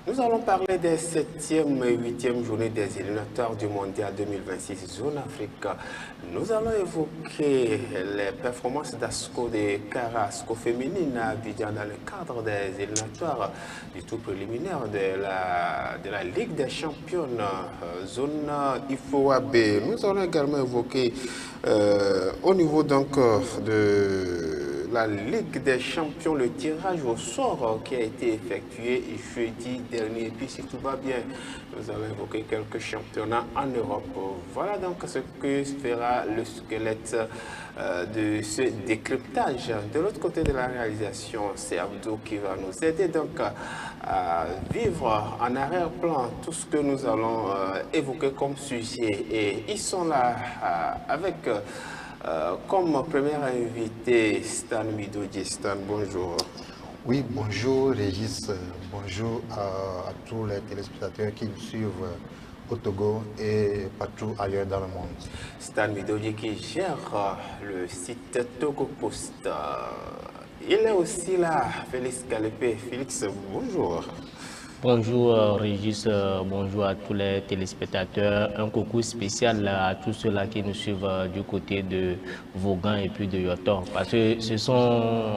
Nous allons parler des 7e et 8e journées des éliminatoires du Mondial 2026 Zone Afrique. Nous allons évoquer les performances d'Asco de Carrasco féminine à Abidjan dans le cadre des éliminatoires du tour préliminaire de la Ligue des Championnes Zone IFOAB. Nous allons également évoquer au niveau donc de la Ligue des Champions, le tirage au sort qui a été effectué jeudi dernier. Et puis si tout va bien, nous allons évoquer quelques championnats en Europe. Voilà donc ce que fera le squelette de ce décryptage. De l'autre côté de la réalisation, c'est Abdou qui va nous aider donc à vivre en arrière-plan tout ce que nous allons évoquer comme sujet. Et ils sont là avec... comme premier invité, Stan Midodji. Stan, bonjour. Oui, bonjour Régis, bonjour à tous les téléspectateurs qui nous suivent au Togo et partout ailleurs dans le monde. Stan Midodji qui gère le site Togo Post. Il est aussi là, Félix Calépé. Félix, bonjour. Bonjour Régis, bonjour à tous les téléspectateurs. Un coucou spécial à tous ceux-là qui nous suivent du côté de Vaughan et puis de Yotor, parce que ce sont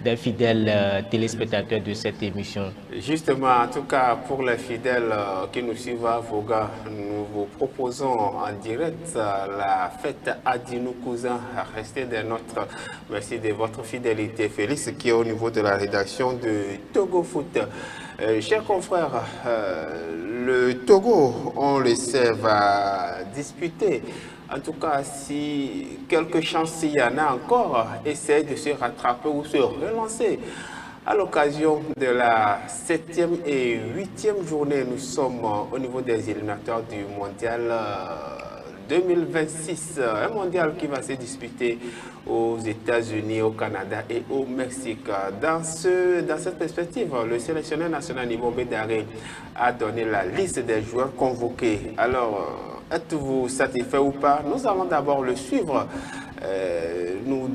des fidèles téléspectateurs de cette émission. Justement, en tout cas, pour les fidèles qui nous suivent à Vaughan, nous vous proposons en direct la fête Adinou Cousin. Restez des nôtres. Merci de votre fidélité. Félix qui est au niveau de la rédaction de Togo Foot. Chers confrères, le Togo, on le sait, va disputer. En tout cas, si quelque chance s'il y en a encore, essayer de se rattraper ou se relancer. À l'occasion de la 7e et 8e journée, nous sommes au niveau des éliminatoires du Mondial 2026, un mondial qui va se disputer aux États-Unis, au Canada et au Mexique. Dans cette perspective, le sélectionneur national Nibombe Daré a donné la liste des joueurs convoqués. Alors, êtes-vous satisfait ou pas? Nous allons d'abord le suivre, nous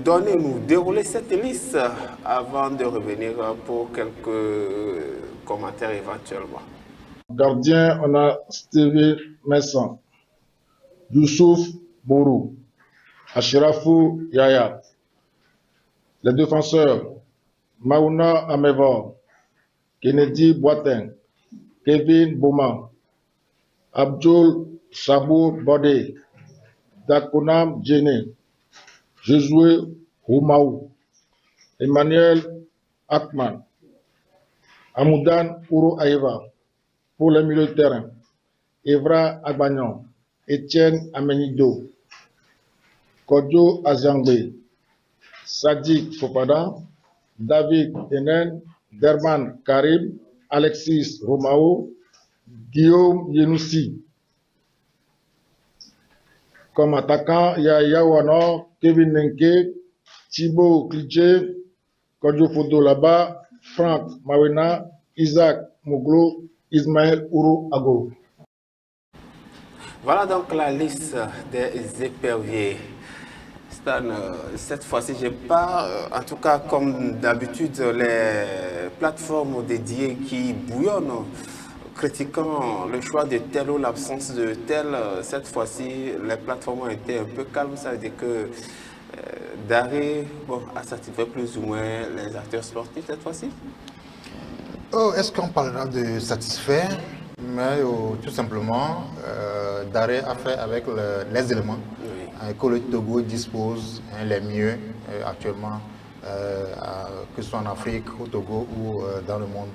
dérouler cette liste avant de revenir pour quelques commentaires éventuellement. Gardien, on a Stevie Messan, Youssouf Bourou, Achirafou Yaya. Les défenseurs, Maouna Amevor, Kennedy Boateng, Kevin Bouma, Abdul Sabour Bodé, Dakonam Djene, Josué Roumaou, Emmanuel Akman, Amoudan Ouro Aïva. Pour le milieu de terrain, Evra Agbagnon, Etienne Amenido, Kodjo Aziangbe, Sadiq Fopada, David Enen, Derman Karim, Alexis Romao, Guillaume Yenoussi. Comme attaquant, il y a Yaouano, Kevin Nenke, Thibaut Klidje, Kodjo Fodo là-bas, Franck Mawena, Isaac Mouglo, Ismaël Ouro Ago. Voilà donc la liste des éperviers. Stan, cette fois-ci, je n'ai pas, en tout cas comme d'habitude, les plateformes dédiées qui bouillonnent, critiquant le choix de tel ou l'absence de tel. Cette fois-ci, les plateformes ont été un peu calmes. Ça veut dire que Daré a satisfait plus ou moins les acteurs sportifs cette fois-ci. Oh, est-ce qu'on parlera de satisfait? Mais tout simplement, Daré a fait avec les éléments que le Togo dispose les mieux actuellement, que ce soit en Afrique, au Togo ou dans le monde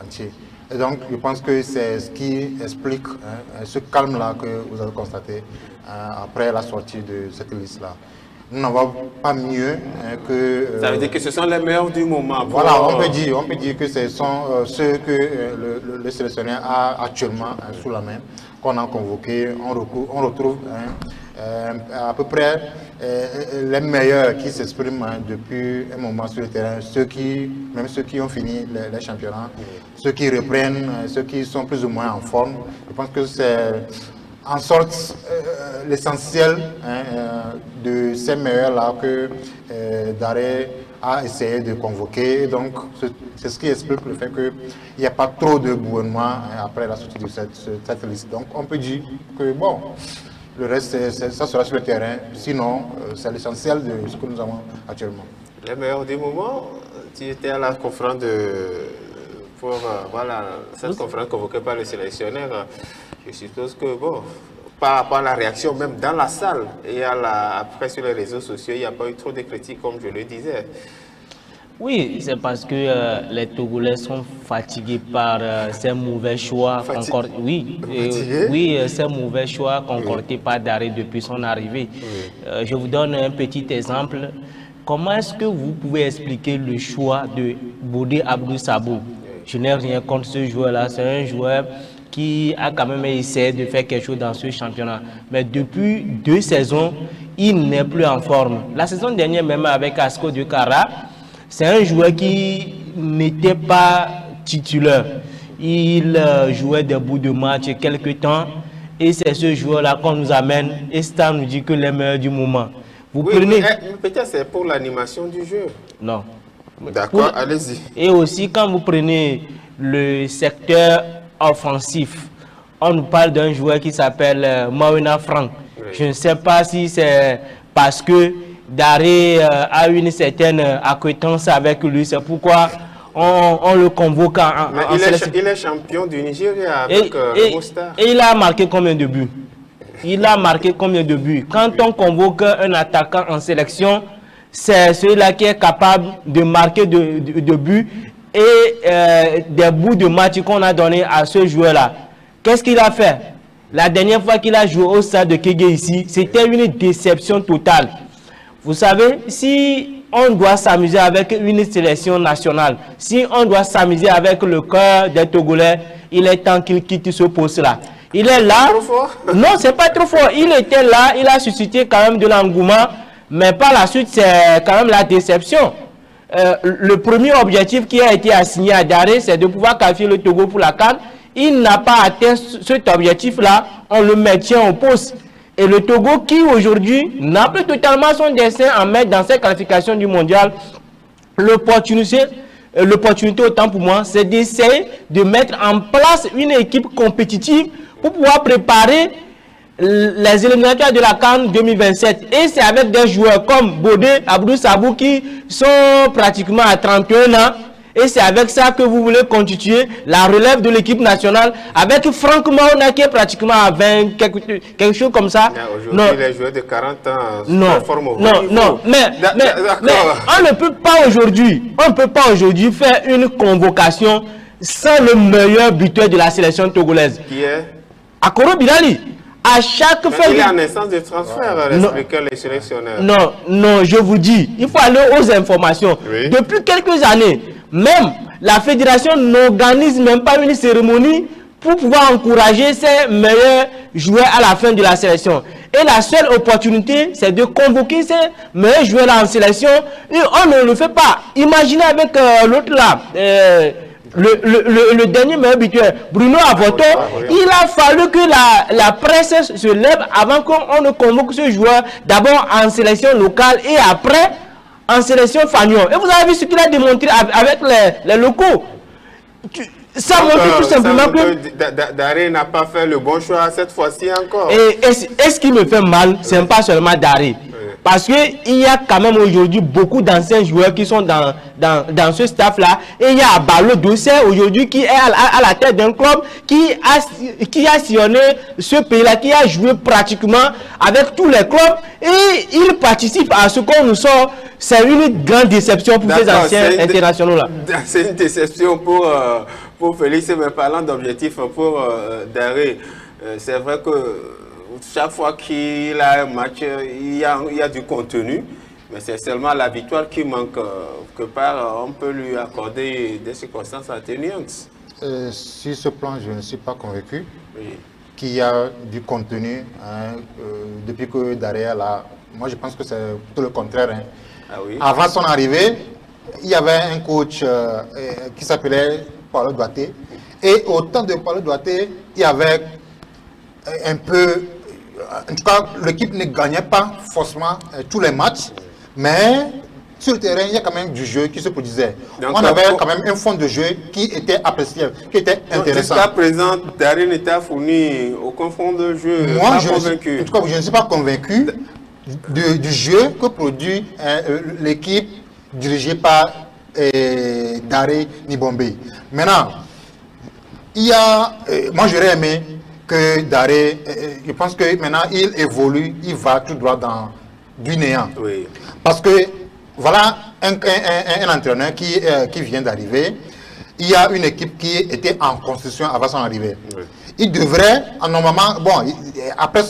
entier. Et donc, je pense que c'est ce qui explique ce calme-là que vous avez constaté après la sortie de cette liste-là. Nous n'en avons pas mieux que... Ça veut dire que ce sont les meilleurs du moment. Voilà, on peut dire que ce sont ceux que le sélectionneur a actuellement sous la main, qu'on a convoqué. On retrouve à peu près les meilleurs qui s'expriment depuis un moment sur le terrain, même ceux qui ont fini les championnats, ceux qui reprennent, ceux qui sont plus ou moins en forme. Je pense que c'est en sorte l'essentiel de ces meilleurs-là que Daré a essayé de convoquer. Donc, c'est ce qui explique le fait qu'il n'y a pas trop de bouillonnement après la sortie de cette liste. Donc, on peut dire que, bon, le reste, ça sera sur le terrain. Sinon, c'est l'essentiel de ce que nous avons actuellement. Les meilleurs du moment, tu étais à la conférence cette conférence convoquée par le sélectionneur. Je suppose que, bon, par rapport à la réaction, même dans la salle et après sur les réseaux sociaux, il n'y a pas eu trop de critiques, comme je le disais. Oui, c'est parce que les Togolais sont fatigués par ces mauvais choix. Ces mauvais choix concordés par Daré depuis son arrivée. Oui. Je vous donne un petit exemple. Comment est-ce que vous pouvez expliquer le choix de Bodé Abdou Sabou? Je n'ai rien contre ce joueur-là. C'est un joueur qui a quand même essayé de faire quelque chose dans ce championnat. Mais depuis 2 saisons, il n'est plus en forme. La saison dernière, même avec Asco de Kara, c'est un joueur qui n'était pas titulaire. Il jouait des bouts de match quelques temps. Et c'est ce joueur-là qu'on nous amène. Et ça nous dit que les meilleurs du moment. Vous prenez... Peut-être c'est pour l'animation du jeu. Non. D'accord, allez-y. Et aussi, quand vous prenez le secteur offensif, on nous parle d'un joueur qui s'appelle Mawina Frank. Oui. Je ne sais pas si c'est parce que Daré a une certaine acquaintance avec lui, c'est pourquoi on le convoque en sélection. Il est champion du Nigeria avec le Mostar. Et il a marqué combien de buts? Il a marqué combien de buts? Quand on convoque un attaquant en sélection, c'est celui-là qui est capable de marquer de buts et des bouts de match qu'on a donné à ce joueur-là. Qu'est-ce qu'il a fait? La dernière fois qu'il a joué au stade de Kégué ici, c'était une déception totale. Vous savez, si on doit s'amuser avec une sélection nationale, si on doit s'amuser avec le cœur des Togolais, il est temps qu'il quitte ce poste-là. Il est là. Trop fort? Non, c'est pas trop fort. Il était là, il a suscité quand même de l'engouement, mais par la suite, c'est quand même la déception. Le premier objectif qui a été assigné à Daré, c'est de pouvoir qualifier le Togo pour la CAN. Il n'a pas atteint cet objectif-là, on le maintient au poste. Et le Togo qui aujourd'hui n'a plus totalement son destin à mettre dans cette qualification du mondial, l'opportunité autant pour moi, c'est d'essayer de mettre en place une équipe compétitive pour pouvoir préparer les éliminatoires de la CAN 2027. Et c'est avec des joueurs comme Bodé, Abdou Sabou qui sont pratiquement à 31 ans. Et c'est avec ça que vous voulez constituer la relève de l'équipe nationale avec Franck Maona qui est pratiquement à 20, quelque chose comme ça. Aujourd'hui, les joueurs de 40 ans mais on ne peut pas aujourd'hui faire une convocation sans le meilleur buteur de la sélection togolaise. Qui est Akoro Bilali. À chaque fois. Il est en essence de transfert, expliquer les sélectionneurs. Non, je vous dis, il faut aller aux informations. Oui. Depuis quelques années, même la fédération n'organise même pas une cérémonie pour pouvoir encourager ses meilleurs joueurs à la fin de la sélection. Et la seule opportunité, c'est de convoquer ces meilleurs joueurs en sélection. Et on ne le fait pas. Imaginez avec l'autre là. Le dernier meilleur buteur, Bruno Avoto, il a fallu que la presse se lève avant qu'on ne convoque ce joueur d'abord en sélection locale et après en sélection fanion. Et vous avez vu ce qu'il a démontré avec les locaux. Ça montre tout simplement que Daré n'a pas fait le bon choix cette fois-ci encore. Et ce qui me fait mal, ce n'est pas seulement Daré. Parce qu'il y a quand même aujourd'hui beaucoup d'anciens joueurs qui sont dans ce staff-là. Et il y a Balo Dossé aujourd'hui qui est à la tête d'un club qui a sillonné ce pays-là, qui a joué pratiquement avec tous les clubs. Et il participe à ce qu'on nous sort. C'est une grande déception pour ces anciens internationaux-là. C'est une déception pour Félix, mais parlant d'objectifs pour Daré, c'est vrai que chaque fois qu'il a un match, il y a du contenu, mais c'est seulement la victoire qui manque. Que part, on peut lui accorder des circonstances atténuantes. Sur ce plan, je ne suis pas convaincu qu'il y a du contenu depuis que Daré est là. Moi, je pense que c'est tout le contraire. Avant son arrivée, il y avait un coach qui s'appelait Paulo Duarte. Et au temps de Paulo Duarte, il y avait un peu... En tout cas, l'équipe ne gagnait pas forcément tous les matchs, mais sur le terrain, il y a quand même du jeu qui se produisait. Donc, on avait quand même un fond de jeu qui était appréciable, qui était intéressant. Jusqu'à présent, Daré n'était fourni aucun fond de jeu. Moi, pas je convaincu. En tout cas, je ne suis pas convaincu du jeu que produit l'équipe dirigée par Daré Nibombe. Maintenant, il y a, moi j'aurais aimé que Daré, je pense que maintenant il évolue, il va tout droit dans du néant. Oui. Parce que voilà un entraîneur qui vient d'arriver. Il y a une équipe qui était en construction avant son arrivée. Oui. Il devrait, normalement, bon, après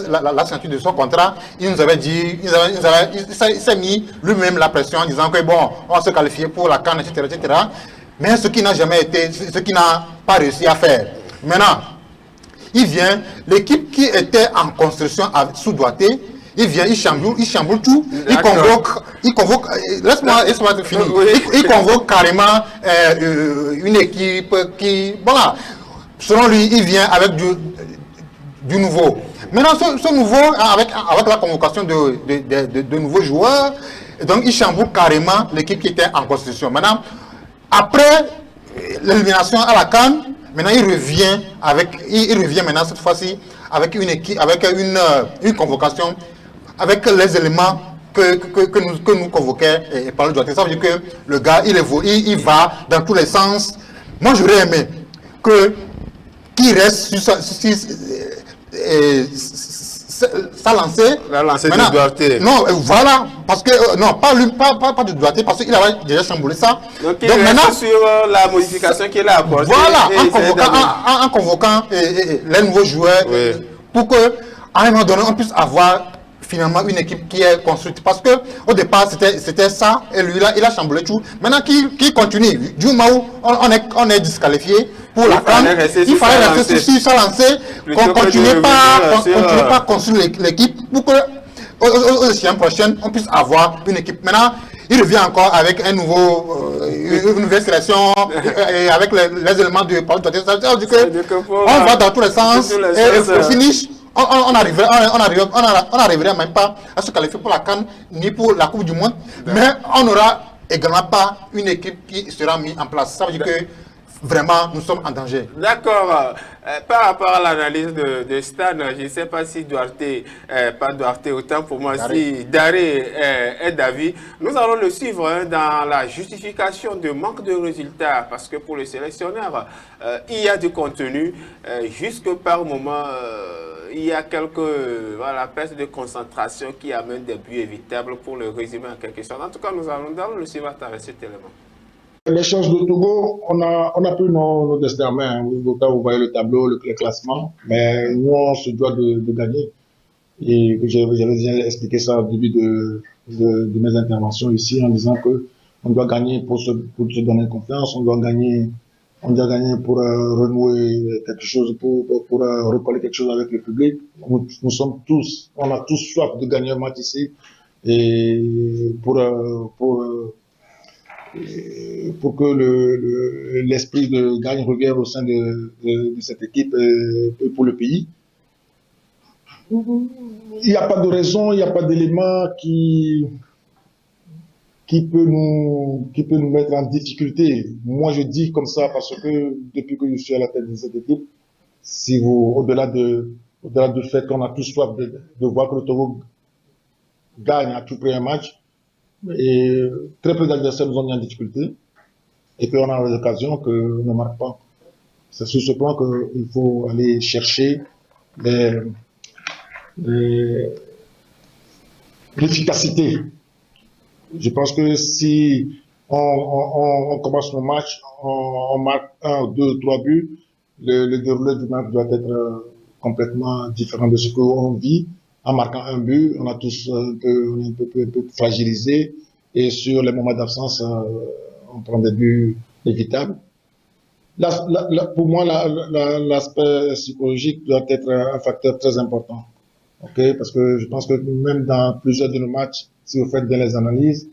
la signature de son contrat, il nous avait dit, il s'est mis lui-même la pression en disant que bon, on va se qualifier pour la CAN, etc., etc. Mais ce qui n'a jamais été, ce qui n'a pas réussi à faire. Maintenant, il vient, l'équipe qui était en construction sous Douarté, il vient, il chamboule tout, il convoque, laisse-moi finir, il convoque carrément une équipe qui, voilà, selon lui, il vient avec du nouveau. Maintenant, ce nouveau, avec la convocation de nouveaux joueurs, donc il chamboule carrément l'équipe qui était en construction. Maintenant, après l'élimination à la CAN, maintenant il revient maintenant cette fois-ci avec une équipe, avec une convocation, avec les éléments que nous convoquait par le Douarté. Ça veut dire que le gars, il va dans tous les sens. Moi, j'aurais aimé qu'il reste sur sa lancée. La lancée de Douarté. Non, voilà, parce que, non, pas de Douarté, parce qu'il avait déjà chamboulé ça. Donc, il reste sur la modification qu'il a apportée. Voilà, en convoquant les nouveaux joueurs, oui, pour qu'à un moment donné, on puisse avoir finalement une équipe qui est construite. Parce que au départ, c'était ça, et lui, là, il a chamboulé tout. Maintenant, qu'il continue. Du moment où on est disqualifié pour la CAN, il fallait rester sur sa lancée, qu'on continue pas à construire l'équipe pour que aux échéances prochaines, on puisse avoir une équipe. Maintenant, il revient encore avec une nouvelle sélection, et avec les éléments de Paul Douarté. Ça veut dire qu'on va dans tous les sens, et au finish, on n'arriverait même pas à se qualifier pour la CAN ni pour la Coupe du Monde, mais on n'aura également pas une équipe qui sera mise en place. Ça veut dire que vraiment, nous sommes en danger. D'accord. Par rapport à l'analyse de Stan, je ne sais pas si Douarté, pas Douarté, autant pour moi, si Daré est d'avis, nous allons le suivre dans la justification de manque de résultats, parce que pour le sélectionneur, il y a du contenu, jusque par moment, il y a quelques pertes de concentration qui amènent des buts évitables pour le résumer en quelque sorte. En tout cas, nous allons le suivre à travers cet élément. Les chances de Togo, on a pris nos destins en main. Vous voyez le tableau, le classement, mais nous, on se doit de gagner. Et j'avais déjà expliqué ça au début de mes interventions ici, en disant que on doit gagner pour se donner confiance, on doit gagner pour renouer quelque chose, pour recoller quelque chose avec le public. Nous sommes tous, on a tous soif de gagner un match ici, et pour que l'esprit de gagne revienne au sein de cette équipe et pour le pays. Il n'y a pas de raison, il n'y a pas d'élément qui peut nous mettre en difficulté. Moi, je dis comme ça parce que depuis que je suis à la tête de cette équipe, au-delà du fait qu'on a tous soif de voir que le Togo gagne à tout prix un match, et très peu d'adversaires nous ont mis en difficulté, et puis on a l'occasion qu'on ne marque pas. C'est sur ce plan qu'il faut aller chercher l'efficacité. Je pense que si on commence nos matchs, on marque 1, 2, 3 buts, le déroulé du match doit être complètement différent de ce qu'on vit. En marquant un but, on a tous un peu fragilisé, et sur les moments d'absence, on prend des buts évitables. Pour moi, l'aspect psychologique doit être un facteur très important. Okay? Parce que je pense que même dans plusieurs de nos matchs, si vous faites bien les analyses,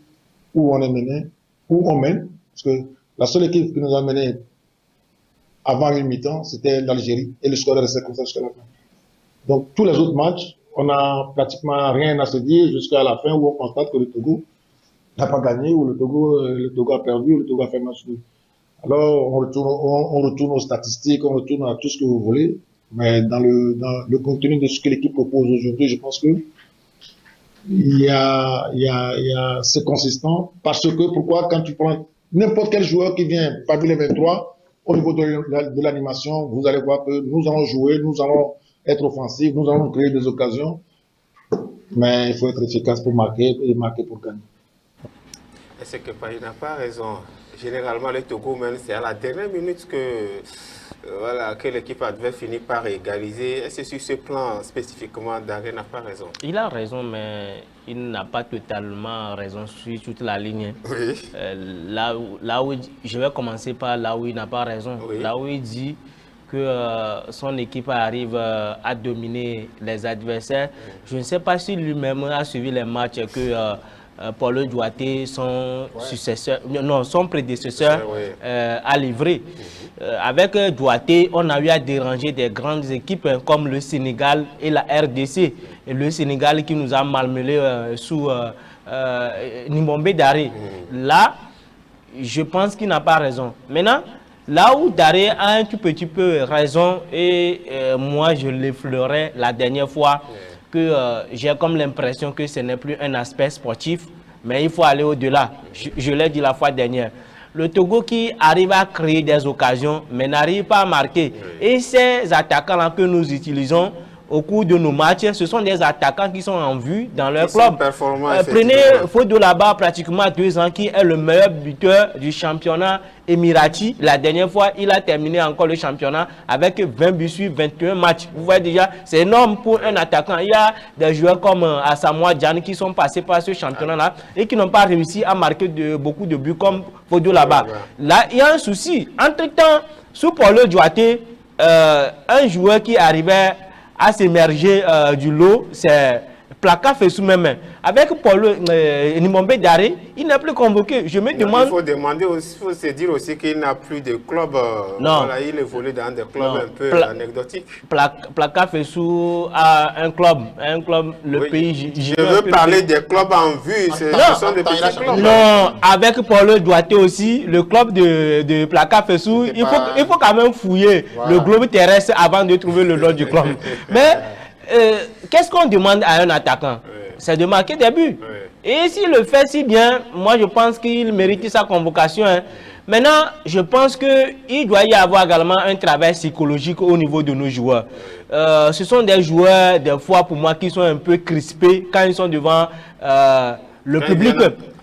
où on est mené, où on mène, parce que la seule équipe qui nous a mené avant une mi-temps, c'était l'Algérie, et le score est resté comme ça jusqu'à la fin. Donc, tous les autres matchs, on n'a pratiquement rien à se dire jusqu'à la fin où on constate que le Togo n'a pas gagné, ou le Togo a perdu, ou le Togo a fait match nul. Alors, on retourne aux statistiques, on retourne à tout ce que vous voulez, mais dans le contenu de ce que l'équipe propose aujourd'hui, je pense que c'est consistant, parce que pourquoi, quand tu prends n'importe quel joueur qui vient parmi les 23, au niveau de l'animation, vous allez voir que nous allons jouer, nous allons être offensifs, nous allons créer des occasions, mais il faut être efficace pour marquer et marquer pour gagner. Est-ce que Paris n'a pas raison? Généralement, le Togo, même, c'est à la dernière minute que, voilà, que l'équipe adverse finit par égaliser. Est-ce que sur ce plan spécifiquement, Daré n'a pas raison? Il a raison, mais il n'a pas totalement raison sur toute la ligne. Oui. Là où je vais commencer par là où il n'a pas raison. Oui. Là où il dit que son équipe arrive à dominer les adversaires. Je ne sais pas si lui-même a suivi les matchs que Paulo Duarte, son prédécesseur, a livré. Avec Duarte, on a eu à déranger des grandes équipes comme le Sénégal et la RDC. Et le Sénégal qui nous a malmenés sous Nimbombe Daré. Là, je pense qu'il n'a pas raison. Maintenant, là où Daré a un tout petit peu raison, et moi je l'effleurais la dernière fois, que j'ai comme l'impression que ce n'est plus un aspect sportif, mais il faut aller au-delà. Je l'ai dit la fois dernière. Le Togo qui arrive à créer des occasions, mais n'arrive pas à marquer. Et ces attaquants-là que nous utilisons au cours de nos matchs, ce sont des attaquants qui sont en vue dans leur club. Prenez Fodo là-bas, pratiquement 2 ans, qui est le meilleur buteur du championnat émirati. La dernière fois, il a terminé encore le championnat avec 20 buts sur 21 matchs. Vous voyez déjà, c'est énorme pour un attaquant. Il y a des joueurs comme Asamoah Gyan qui sont passés par ce championnat-là et qui n'ont pas réussi à marquer beaucoup de buts comme Fodo là-bas. Là, il y a un souci. Entre-temps, sous Paulo Duarte, un joueur qui arrivait à s'émerger du lot, c'est Plaka Fessou même. Avec Paulo Nimbombe Daré, il n'est plus convoqué. Je me demande... Il faut demander aussi, il faut se dire aussi qu'il n'a plus de club. Non. Voilà, il évolue dans des clubs un peu anecdotiques. Plaka Fessou a un club, le pays. Je veux parler des clubs en vue. Ce sont des petits clubs. Non, avec Paulo Duarte aussi, le club de Plaka Fessou, il faut quand même fouiller le globe terrestre avant de trouver le nom du club. Mais qu'est-ce qu'on demande à un attaquant? C'est de marquer des buts. Et s'il le fait si bien, moi je pense qu'il mérite sa convocation. Maintenant, je pense qu'il doit y avoir également un travail psychologique au niveau de nos joueurs. Ce sont des joueurs, des fois pour moi, qui sont un peu crispés quand ils sont devant le public.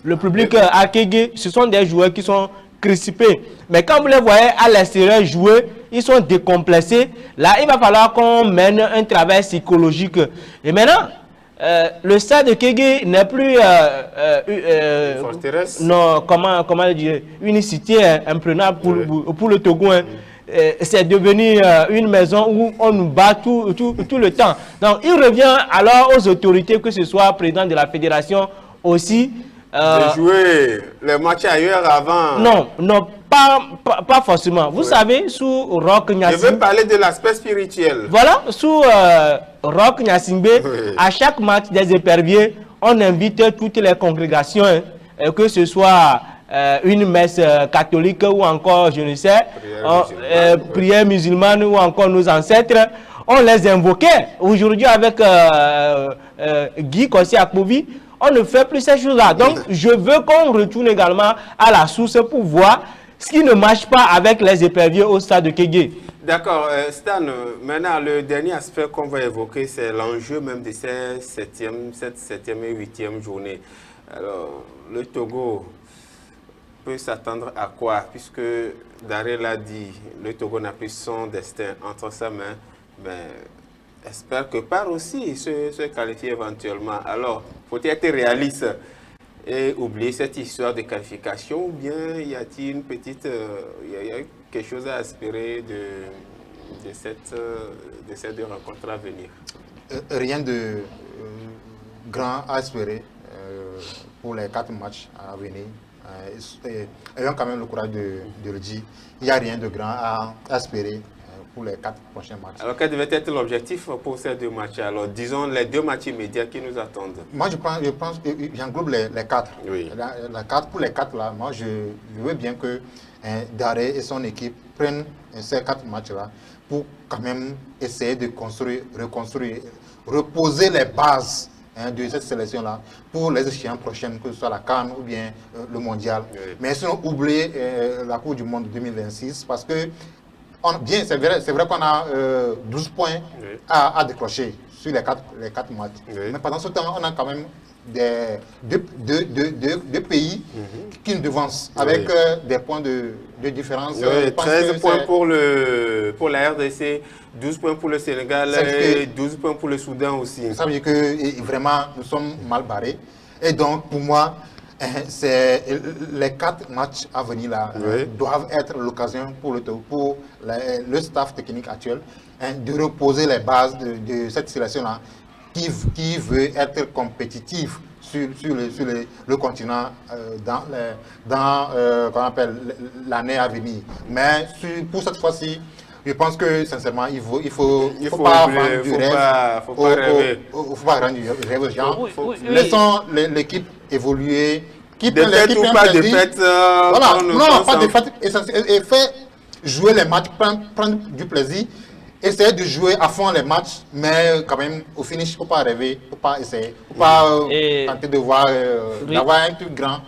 Le public à Kégué, ce sont des joueurs qui sont crispés. Mais quand vous les voyez à l'extérieur jouer, ils sont décomplexés. Là, il va falloir qu'on mène un travail psychologique. Et maintenant, le stade de Kégué n'est plus non, comment dire, une cité imprenable pour le Togo. C'est devenu une maison où on nous bat tout le temps. Donc, il revient alors aux autorités, que ce soit président de la fédération aussi, de jouer les matchs ailleurs avant. Non, pas forcément. Vous savez, sous Roch Gnassingbé... Je veux parler de l'aspect spirituel. Voilà, sous Roch Gnassingbé, à chaque match des éperviers, on invite toutes les congrégations, que ce soit une messe catholique ou encore, je ne sais, prière musulmane ou encore nos ancêtres. On les invoquait. Aujourd'hui, avec Guy Kossi Akpovi, on ne fait plus ces choses-là. Donc, je veux qu'on retourne également à la source pour voir ce qui ne marche pas avec les éperviers au stade de Kégué. D'accord. Stan, maintenant, le dernier aspect qu'on va évoquer, c'est l'enjeu même de cette 7e et 8e journée. Alors, le Togo peut s'attendre à quoi? Puisque Daré l'a dit, le Togo n'a plus son destin entre sa main. Mais espère que par aussi se qualifier éventuellement. Alors, faut-il être réaliste et oublier cette histoire de qualification, ou bien y a-t-il une petite, y a quelque chose à espérer de ces 2 rencontres à venir? Rien de grand à espérer pour les 4 matchs à venir. Ayons quand même le courage de le dire. Il n'y a rien de grand à espérer pour les 4 prochains matchs. Alors, quel devait être l'objectif pour ces 2 matchs? Alors, disons les 2 matchs immédiats qui nous attendent. Moi, j'englobe les 4. Oui. Pour les 4 là, moi, je veux bien que Daré et son équipe prennent ces 4 matchs-là pour quand même essayer de reconstruire, reposer les bases de cette sélection-là pour les échéances prochaines, que ce soit la CAN ou bien le mondial. Oui. Mais sinon, oublier la Coupe du Monde 2026 parce que c'est vrai qu'on a 12 points oui. à décrocher sur les 4 matchs. Oui. Mais pendant ce temps, on a quand même deux pays qui nous devancent avec des points de différence. Oui, 13 points pour la RDC, 12 points pour le Sénégal et 12 points pour le Soudan aussi. Ça veut dire que vraiment nous sommes mal barrés. Et donc pour moi, les 4 matchs à venir là doivent être l'occasion pour le staff technique actuel de reposer les bases de cette sélection-là qui veut être compétitif sur le continent dans l'année à venir. Mais pour cette fois-ci, je pense que sincèrement, il faut pas vendre du rêve. Faut pas rêver. Faut pas vendre du rêve aux gens. Oui. Laissons l'équipe évoluer. Défaite ou pas défaite. Voilà, non, pas défaite. Et faire jouer les matchs, prendre du plaisir. Essayer de jouer à fond les matchs, mais quand même, au finish, il ne faut pas rêver, il ne faut pas essayer, il ne faut pas tenter de voir, d'avoir un truc grand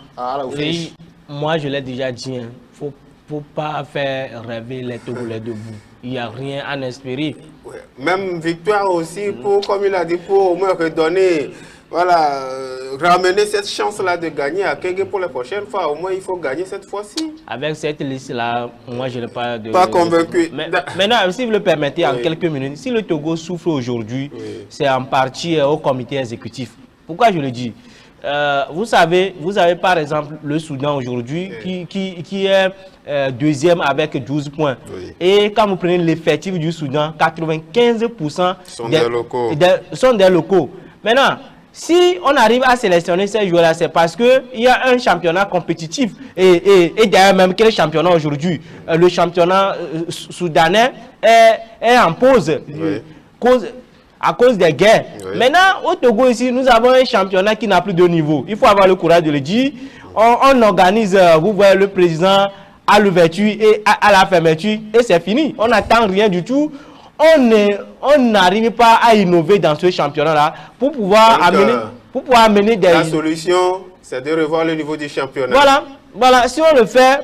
au finish. Moi, je l'ai déjà dit, il ne faut pas faire rêver les Togolais debout. Il n'y a rien à espérer. Ouais. Même victoire aussi, comme il a dit, pour au moins redonner, voilà, ramener cette chance-là de gagner à Kégué pour la prochaine fois. Au moins, il faut gagner cette fois-ci. Avec cette liste-là, moi, je n'ai pas de... Pas convaincu. Mais maintenant, si vous le permettez, en quelques minutes, si le Togo souffre aujourd'hui, c'est en partie au comité exécutif. Pourquoi je le dis? Vous avez par exemple le Soudan aujourd'hui qui est deuxième avec 12 points. Oui. Et quand vous prenez l'effectif du Soudan, 95% sont des locaux. Maintenant, si on arrive à sélectionner ces joueurs-là, c'est parce qu'il y a un championnat compétitif. Et d'ailleurs, même quel championnat aujourd'hui? Le championnat soudanais est en pause. À cause des guerres. Oui. Maintenant, au Togo ici, nous avons un championnat qui n'a plus de niveau. Il faut avoir le courage de le dire. On organise, vous voyez, le président à l'ouverture et à la fermeture, et c'est fini. On n'attend rien du tout. On n'arrive pas à innover dans ce championnat-là pour pouvoir amener des... La solution, c'est de revoir le niveau du championnat. Voilà. Si on le fait,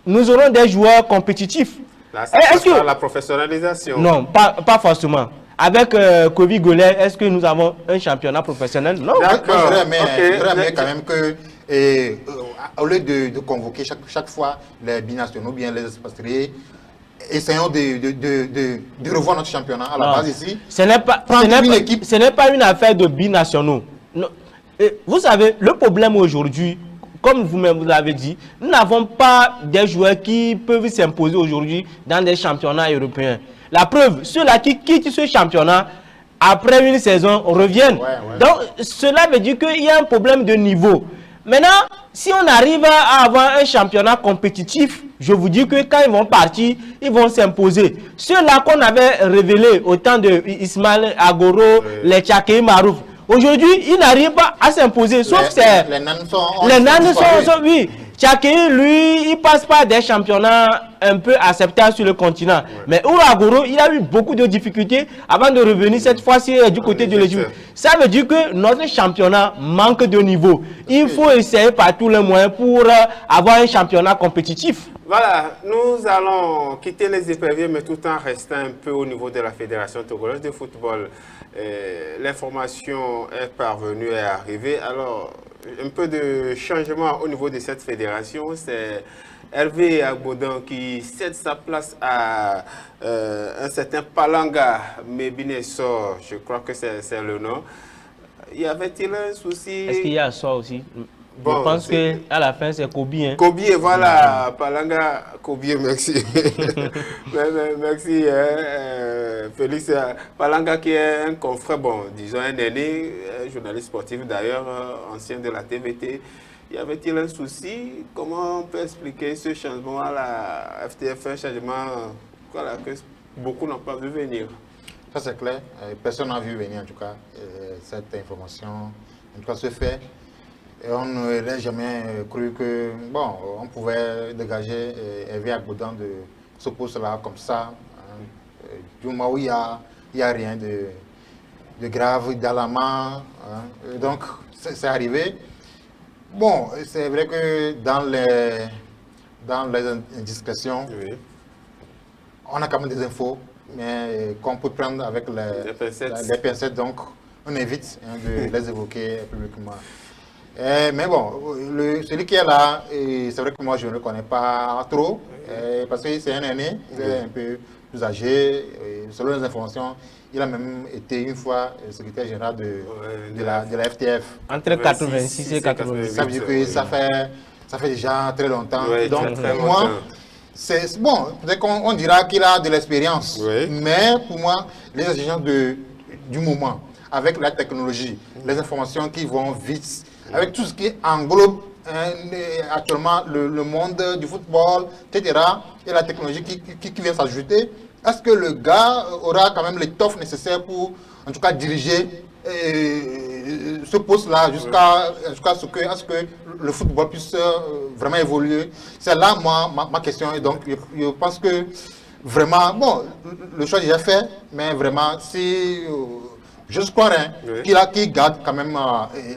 nous aurons des joueurs compétitifs. Là, c'est la professionnalisation. Non, pas forcément. Avec Kovi Golet, est-ce que nous avons un championnat professionnel? Non. D'accord. J'aurais aimé quand même que, au lieu de convoquer chaque fois les binationaux, bien les expatriés, essayons de revoir notre championnat à la base ici. Ce n'est pas une affaire de binationaux. Non. Vous savez, le problème aujourd'hui, comme vous-même vous l'avez dit, nous n'avons pas des joueurs qui peuvent s'imposer aujourd'hui dans des championnats européens. La preuve, ceux-là qui quittent ce championnat, après une saison, reviennent. Donc, cela veut dire qu'il y a un problème de niveau. Maintenant, si on arrive à avoir un championnat compétitif, je vous dis que quand ils vont partir, ils vont s'imposer. Ceux-là qu'on avait révélés au temps de Ismaël Agoro, les Tchakei Marouf, aujourd'hui, ils n'arrivent pas à s'imposer. Sauf que les nanes sont oui. Tchakei, lui, il passe par des championnats un peu acceptables sur le continent. Mais Ouragoro, il a eu beaucoup de difficultés avant de revenir cette fois-ci du côté de l'Égypte. Ça veut dire que notre championnat manque de niveau. Il faut essayer par tous les moyens pour avoir un championnat compétitif. Voilà, nous allons quitter les éperviers, mais tout en restant un peu au niveau de la Fédération togolaise de football. L'information est parvenue et est arrivée. Alors, un peu de changement au niveau de cette fédération. C'est Hervé Agbodan qui cède sa place à un certain Palanga Mebineso, je crois que c'est le nom. Y avait-il un souci? Est-ce qu'il y a ça aussi? Bon, je pense qu'à la fin, c'est Kobi. Hein? Kobi, voilà, Palanga, Kobi, merci. Merci, Félix. Palanga qui est un confrère, bon, disons un aîné, un journaliste sportif d'ailleurs, ancien de la TVT. Y avait-il un souci? Comment on peut expliquer ce changement à la FTF, un changement, voilà, beaucoup n'ont pas vu venir. Ça c'est clair, personne n'a vu venir en tout cas cette information, en tout cas ce fait. Et on n'aurait jamais cru que, bon, on pouvait dégager Hervé Agbodin de ce poste-là comme ça, hein, du moment où il n'y a rien de grave, d'alarmant. Hein. Donc, c'est arrivé. Bon, c'est vrai que dans les indiscrétions, Oui. on a quand même des infos, mais qu'on peut prendre avec les pincettes, donc on évite hein, de les évoquer publiquement. Mais bon, celui qui est là, c'est vrai que moi je ne le connais pas trop, parce que c'est un aîné, il est un peu plus âgé, selon les informations, il a même été une fois secrétaire général de la FTF. Entre 86 et 88. Ça veut dire que ça fait déjà très longtemps. Oui, donc très pour moi, longtemps. c'est bon, peut-être qu'on dira qu'il a de l'expérience, Oui. mais pour moi, les exigences du moment, avec la technologie, les informations qui vont vite, avec tout ce qui englobe actuellement le monde du football, etc., et la technologie qui vient s'ajouter, est-ce que le gars aura quand même l'étoffe nécessaire pour, en tout cas, diriger ce poste-là jusqu'à ce que le football puisse vraiment évoluer? C'est là, moi, ma question. Et donc, je pense que vraiment, bon, le choix est déjà fait, mais vraiment, si je crois Oui. qu'il garde quand même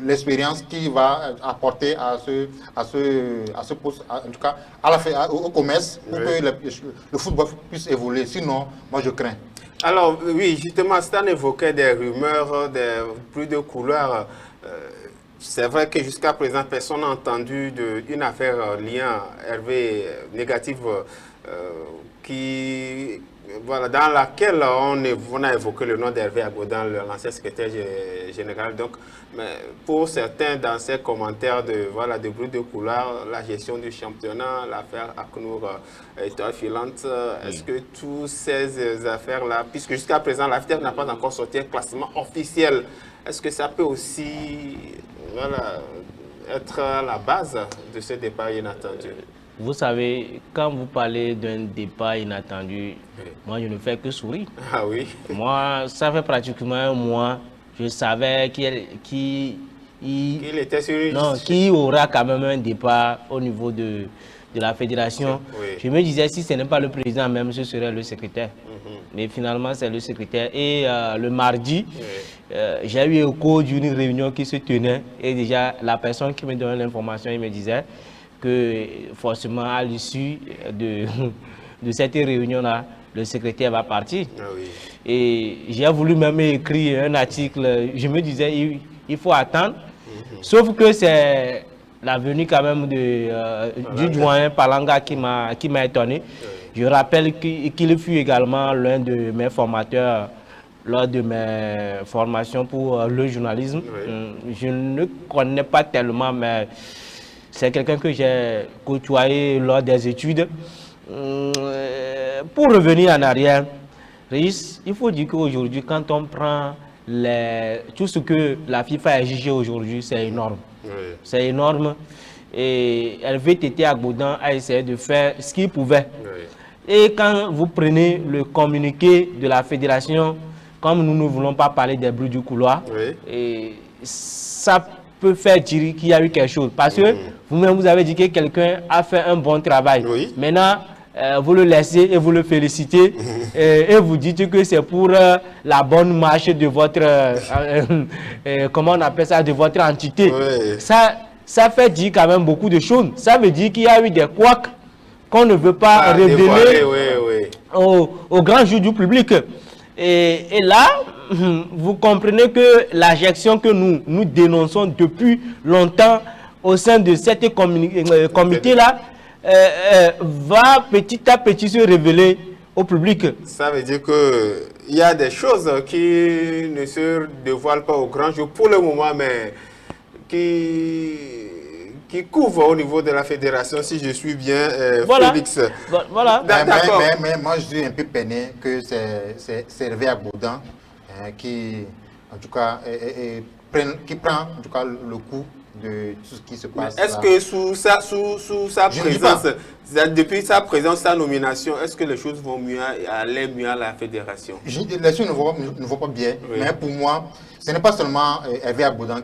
l'expérience qu'il va apporter à ce poste, en tout cas au commerce, pour Oui. que le football puisse évoluer. Sinon, moi, je crains. Alors, oui, justement, Stan évoquait des rumeurs, des bruits de couloir. C'est vrai que jusqu'à présent, personne n'a entendu d'une affaire liant Hervé négative voilà, dans laquelle on a évoqué le nom d'Hervé Agbodin, l'ancien secrétaire général. Donc, mais pour certains, dans ces commentaires de bruit de couloir, la gestion du championnat, l'affaire Aknour étoile filante, est-ce que toutes ces affaires-là, puisque jusqu'à présent, la FTF n'a pas encore sorti un classement officiel, est-ce que ça peut aussi être à la base de ce départ inattendu? Vous savez, quand vous parlez d'un départ inattendu, moi je ne fais que sourire. Ah oui. Moi, ça fait pratiquement un mois, je savais qu'il était sur une qui aura quand même un départ au niveau de la fédération. Oui. Je me disais, si ce n'est pas le président même, ce serait le secrétaire. Mais finalement, c'est le secrétaire. Et le mardi, j'ai eu écho d'une réunion qui se tenait. Et déjà, la personne qui me donnait l'information, il me disait que forcément, à l'issue de cette réunion-là, le secrétaire va partir. Ah oui. Et j'ai voulu même écrire un article. Je me disais, il faut attendre. Sauf que c'est la venue quand même du doyen Palanga qui m'a étonné. Je rappelle qu'il fut également l'un de mes formateurs lors de mes formations pour le journalisme. Je ne connais pas tellement, mais c'est quelqu'un que j'ai côtoyé lors des études. Pour revenir en arrière, Régis, il faut dire qu'aujourd'hui, quand on prend tout ce que la FIFA a jugé aujourd'hui, c'est énorme. Oui. C'est énorme. Et Hervé Tété Agbodin a essayé de faire ce qu'il pouvait. Oui. Et quand vous prenez le communiqué de la fédération, comme nous ne voulons pas parler des bruits du couloir, Oui. et ça peut faire dire qu'il y a eu quelque chose. Parce que vous-même, vous avez dit que quelqu'un a fait un bon travail. Oui. Maintenant, vous le laissez et vous le félicitez et vous dites que c'est pour la bonne marche de votre, comment on appelle ça, de votre entité. Oui. Ça fait dire quand même beaucoup de choses. Ça veut dire qu'il y a eu des couacs qu'on ne veut pas révéler au grand jour du public. Et là, vous comprenez que la gestion que nous dénonçons depuis longtemps au sein de cette comité-là va petit à petit se révéler au public. Ça veut dire qu'il y a des choses qui ne se dévoilent pas au grand jour pour le moment, mais qui couvrent au niveau de la fédération, si je suis bien, Voilà. Félix. Voilà. D'accord. Mais moi, je suis un peu peiné que c'est Hervé Agbodin qui, en tout cas, qui prend en tout cas, le coup de tout ce qui se passe. Est-ce que sous sa présence, depuis sa présence, sa nomination, est-ce que les choses vont mieux, aller mieux à la fédération? Les choses ne vont pas bien, oui. Mais pour moi, ce n'est pas seulement Hervé Aboudan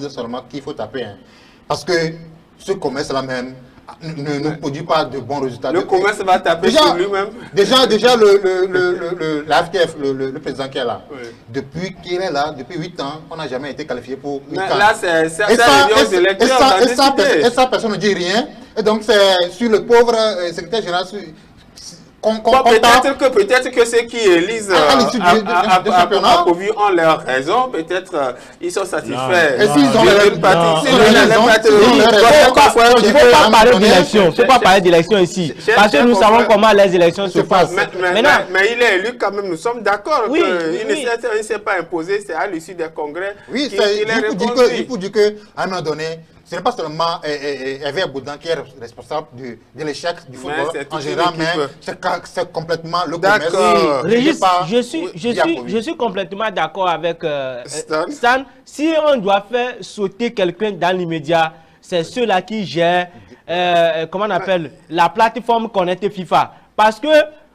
seulement qu'il faut taper. Hein. Parce que ce commerce-là même ne produit pas de bons résultats. Le commerce va taper sur lui-même. Déjà la FTF, le président qui est là, oui. Depuis qu'il est là, depuis 8 ans, on n'a jamais été qualifié pour 8 ans. Là, c'est ça, et ça, personne ne dit rien. Et donc, c'est sur le pauvre secrétaire général peut-être que ceux qui élisent à Covid ont leur raison, peut-être ils sont satisfaits. Et s'ils ont leur raison, il ne faut pas parler d'élection. Il ne faut pas parler d'élection ici. Parce que nous savons comment les élections se passent. Mais il est élu quand même, nous sommes d'accord qu'il ne s'est pas imposé, c'est à l'issue des congrès qu'il est reconduit. Il faut dire qu'à un moment donné, ce n'est pas seulement Hervé Aboudan qui est responsable de l'échec du football en général, mais c'est complètement le commerce. D'accord. Régis, je suis complètement d'accord avec Stan. Si on doit faire sauter quelqu'un dans l'immédiat, c'est ceux-là qui gèrent, comment on appelle, la plateforme connectée FIFA. Parce que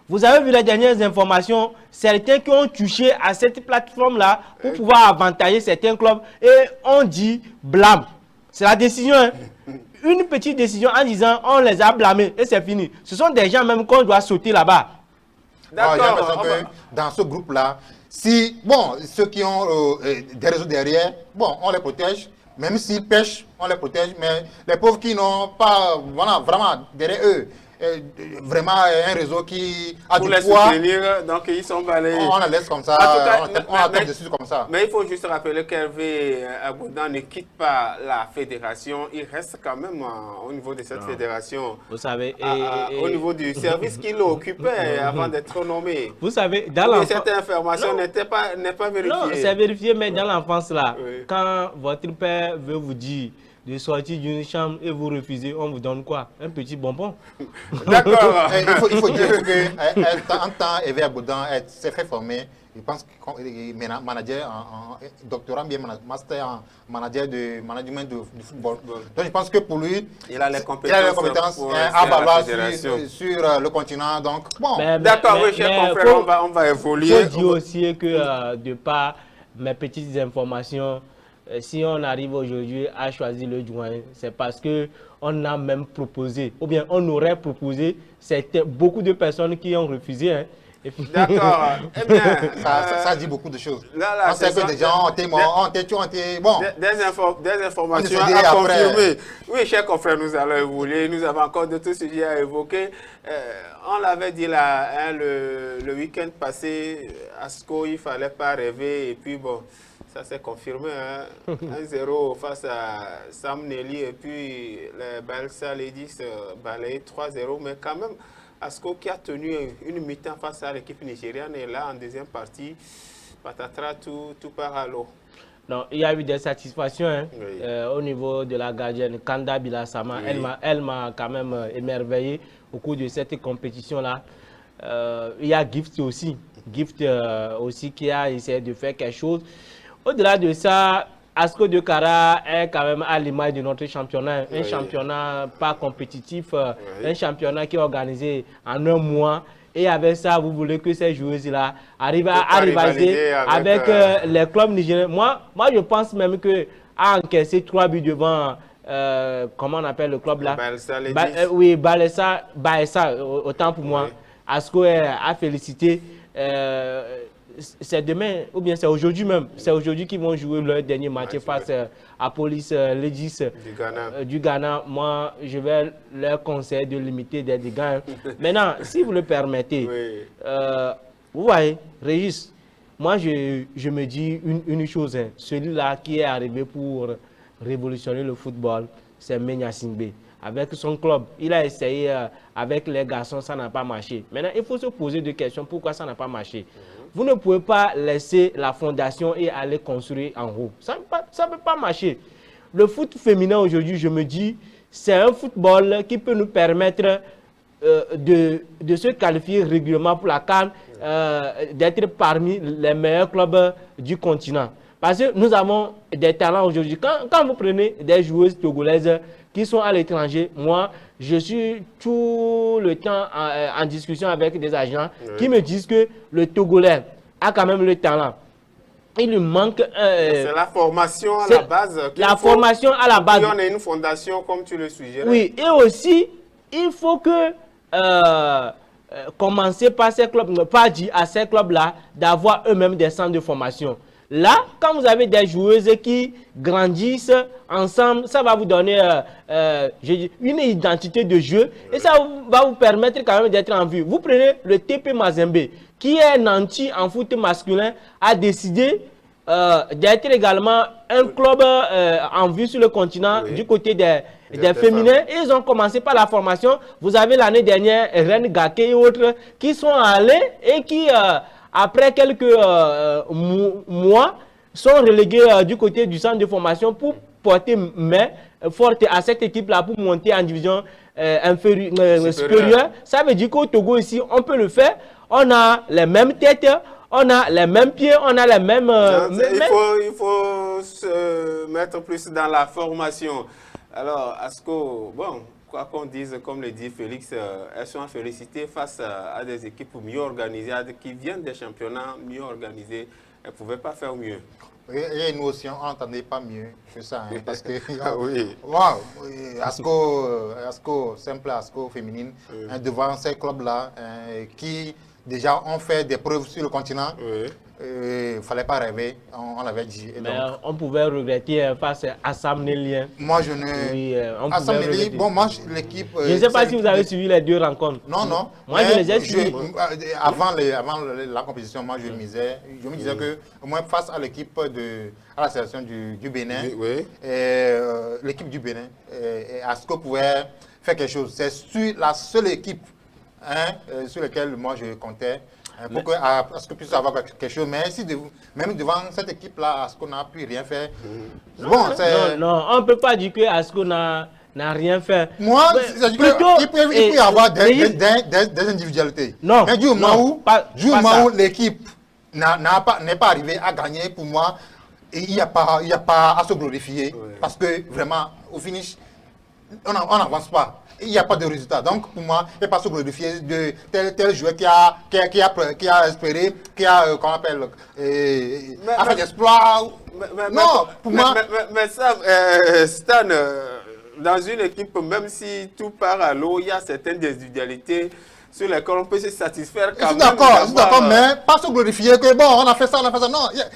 vous avez vu les dernières informations, certains qui ont touché à cette plateforme-là pour pouvoir avantager certains clubs et on dit blâme. C'est la décision, hein. Une petite décision en disant on les a blâmés et c'est fini. Ce sont des gens même qu'on doit sauter là-bas. D'accord. Dans ce groupe-là, ceux qui ont des réseaux derrière, on les protège. Même s'ils pêchent, on les protège. Mais les pauvres qui n'ont pas, vraiment derrière eux, vraiment un réseau qui a pour du les poids. soutenir, donc ils sont balayés. On les laisse comme ça, on attend dessus comme ça. Mais il faut juste rappeler qu'Hervé Aboudan ne quitte pas la fédération, il reste quand même au niveau de cette fédération. Vous savez, au niveau du service qu'il occupait avant d'être nommé. Vous savez, dans l'enfance... Cette information n'est pas vérifiée. Non, c'est vérifié, mais dans l'enfance là, quand votre père veut vous dire de sortir d'une chambre et vous refusez, on vous donne quoi? Un petit bonbon. D'accord. il faut dire qu'en temps, Hervé Aboudan s'est fait former, je pense qu'il est manager en doctorat, bien master en manager de management de football. Donc je pense que pour lui, il a les compétences à valoir sur le continent. Donc bon. D'accord, oui, chers confrères, on va évoluer. Je dis aussi que de par mes petites informations, si on arrive aujourd'hui à choisir le joint, c'est parce qu'on a même proposé, ou bien on aurait proposé, c'était beaucoup de personnes qui ont refusé. Hein. D'accord. Eh bien, ça dit beaucoup de choses. On sait que des gens ont été morts, des informations à confirmer. Oui, chers confrères, nous allons évoluer. Nous avons encore d'autres sujets à évoquer. On l'avait dit là, hein, le week-end passé, à SCO, il ne fallait pas rêver. Et puis bon, ça s'est confirmé, hein. 1-0 face à Sam Nelly et puis les Balsa Ladies balayé 3-0. Mais quand même, Asco qui a tenu une mi-temps face à l'équipe nigériane et là en deuxième partie, patatras, tout part à l'eau. Non, il y a eu des satisfactions hein, au niveau de la gardienne Kanda Bilasama. Elle m'a quand même émerveillé au cours de cette compétition-là. Il y a Gift aussi. Gift aussi qui a essayé de faire quelque chose. Au-delà de ça, Asco de Kara est quand même à l'image de notre championnat. Un championnat pas compétitif, un championnat qui est organisé en un mois. Et avec ça, vous voulez que ces joueuses-là arrivent à rivaliser avec les clubs nigériens. Moi, je pense même qu'à encaisser 3 buts devant, comment on appelle le club là? Oui, Baessa, autant pour moi. Asco a félicité. C'est demain, ou bien c'est aujourd'hui même. C'est aujourd'hui qu'ils vont jouer leur dernier match face à Police Ladies du Ghana. Moi, je vais leur conseiller de limiter des dégâts. Maintenant, si vous le permettez, vous voyez, Régis, moi je me dis une chose. Hein, celui-là qui est arrivé pour révolutionner le football, c'est Menya Singbe. Avec son club, il a essayé avec les garçons, ça n'a pas marché. Maintenant, il faut se poser des questions. Pourquoi ça n'a pas marché? Vous ne pouvez pas laisser la fondation et aller construire en haut. Ça ne peut pas marcher. Le foot féminin aujourd'hui, je me dis, c'est un football qui peut nous permettre de se qualifier régulièrement pour la CAN, d'être parmi les meilleurs clubs du continent. Parce que nous avons des talents aujourd'hui. Quand vous prenez des joueuses togolaises qui sont à l'étranger, moi, je suis tout le temps en discussion avec des agents qui me disent que le Togolais a quand même le talent. Il lui manque... c'est la formation à la base. La formation à la base. Et on a une fondation, comme tu le suggères. Oui, et aussi, il faut que... commencer par ces clubs, ne pas dire à ces clubs-là d'avoir eux-mêmes des centres de formation. Là, quand vous avez des joueuses qui grandissent ensemble, ça va vous donner une identité de jeu et ça va vous permettre quand même d'être en vue. Vous prenez le TP Mazembe, qui est nanti en foot masculin, a décidé d'être également un club en vue sur le continent du côté des féminins. Et ils ont commencé par la formation. Vous avez l'année dernière Rennes Gake et autres qui sont allés et qui... après quelques mois, sont relégués du côté du centre de formation pour porter main forte à cette équipe-là pour monter en division supérieure. Ça veut dire qu'au Togo ici, on peut le faire. On a les mêmes têtes, on a les mêmes pieds, on a les mêmes... il faut se mettre plus dans la formation. Alors, Asko, bon... Quoi qu'on dise, comme le dit Félix, elles sont félicitées face à des équipes mieux organisées, qui viennent des championnats mieux organisés. Elles ne pouvaient pas faire mieux. Et nous aussi, on n'entendait pas mieux que ça. Hein, parce que, oui. Wow, Asko, simple Asko féminine, hein, devant ces clubs-là, qui déjà ont fait des preuves sur le continent. Oui. Il ne fallait pas rêver, on l'avait dit. Et mais donc, on pouvait regretter face à Sam Nelien. Moi, je ne... Oui, Sam Nelien, bon, moi, l'équipe... je ne sais pas si vous avez suivi les deux rencontres. Non, non. Moi, je les ai suivis. Avant la compétition, moi, je me disais que, au moins, face à l'équipe à la sélection du Bénin, l'équipe du Bénin, Asko pouvait faire quelque chose. C'est la seule équipe sur laquelle moi, je comptais. Pour que Asko puisse avoir quelque chose, mais si même devant cette équipe-là, Asko n'a pu rien faire. Bon, non, on ne peut pas dire que Asko n'a rien fait. Moi, il peut y avoir des individualités. Non. Mais du moment où l'équipe n'est pas arrivée à gagner, pour moi, il n'y a pas à se glorifier. Oui. Parce que vraiment, au finish, on n'avance pas. Il n'y a pas de résultat. Donc, pour moi, il n'y a pas à se glorifier de tel joueur qui a espéré, qui a, comment on appelle, a fait d'espoir. Non, pour moi... Mais ça, Stan, dans une équipe, même si tout part à l'eau, il y a certaines individualités sur lesquelles on peut se satisfaire quand même. Je suis d'accord, mais pas se glorifier que bon, on a fait ça. Non,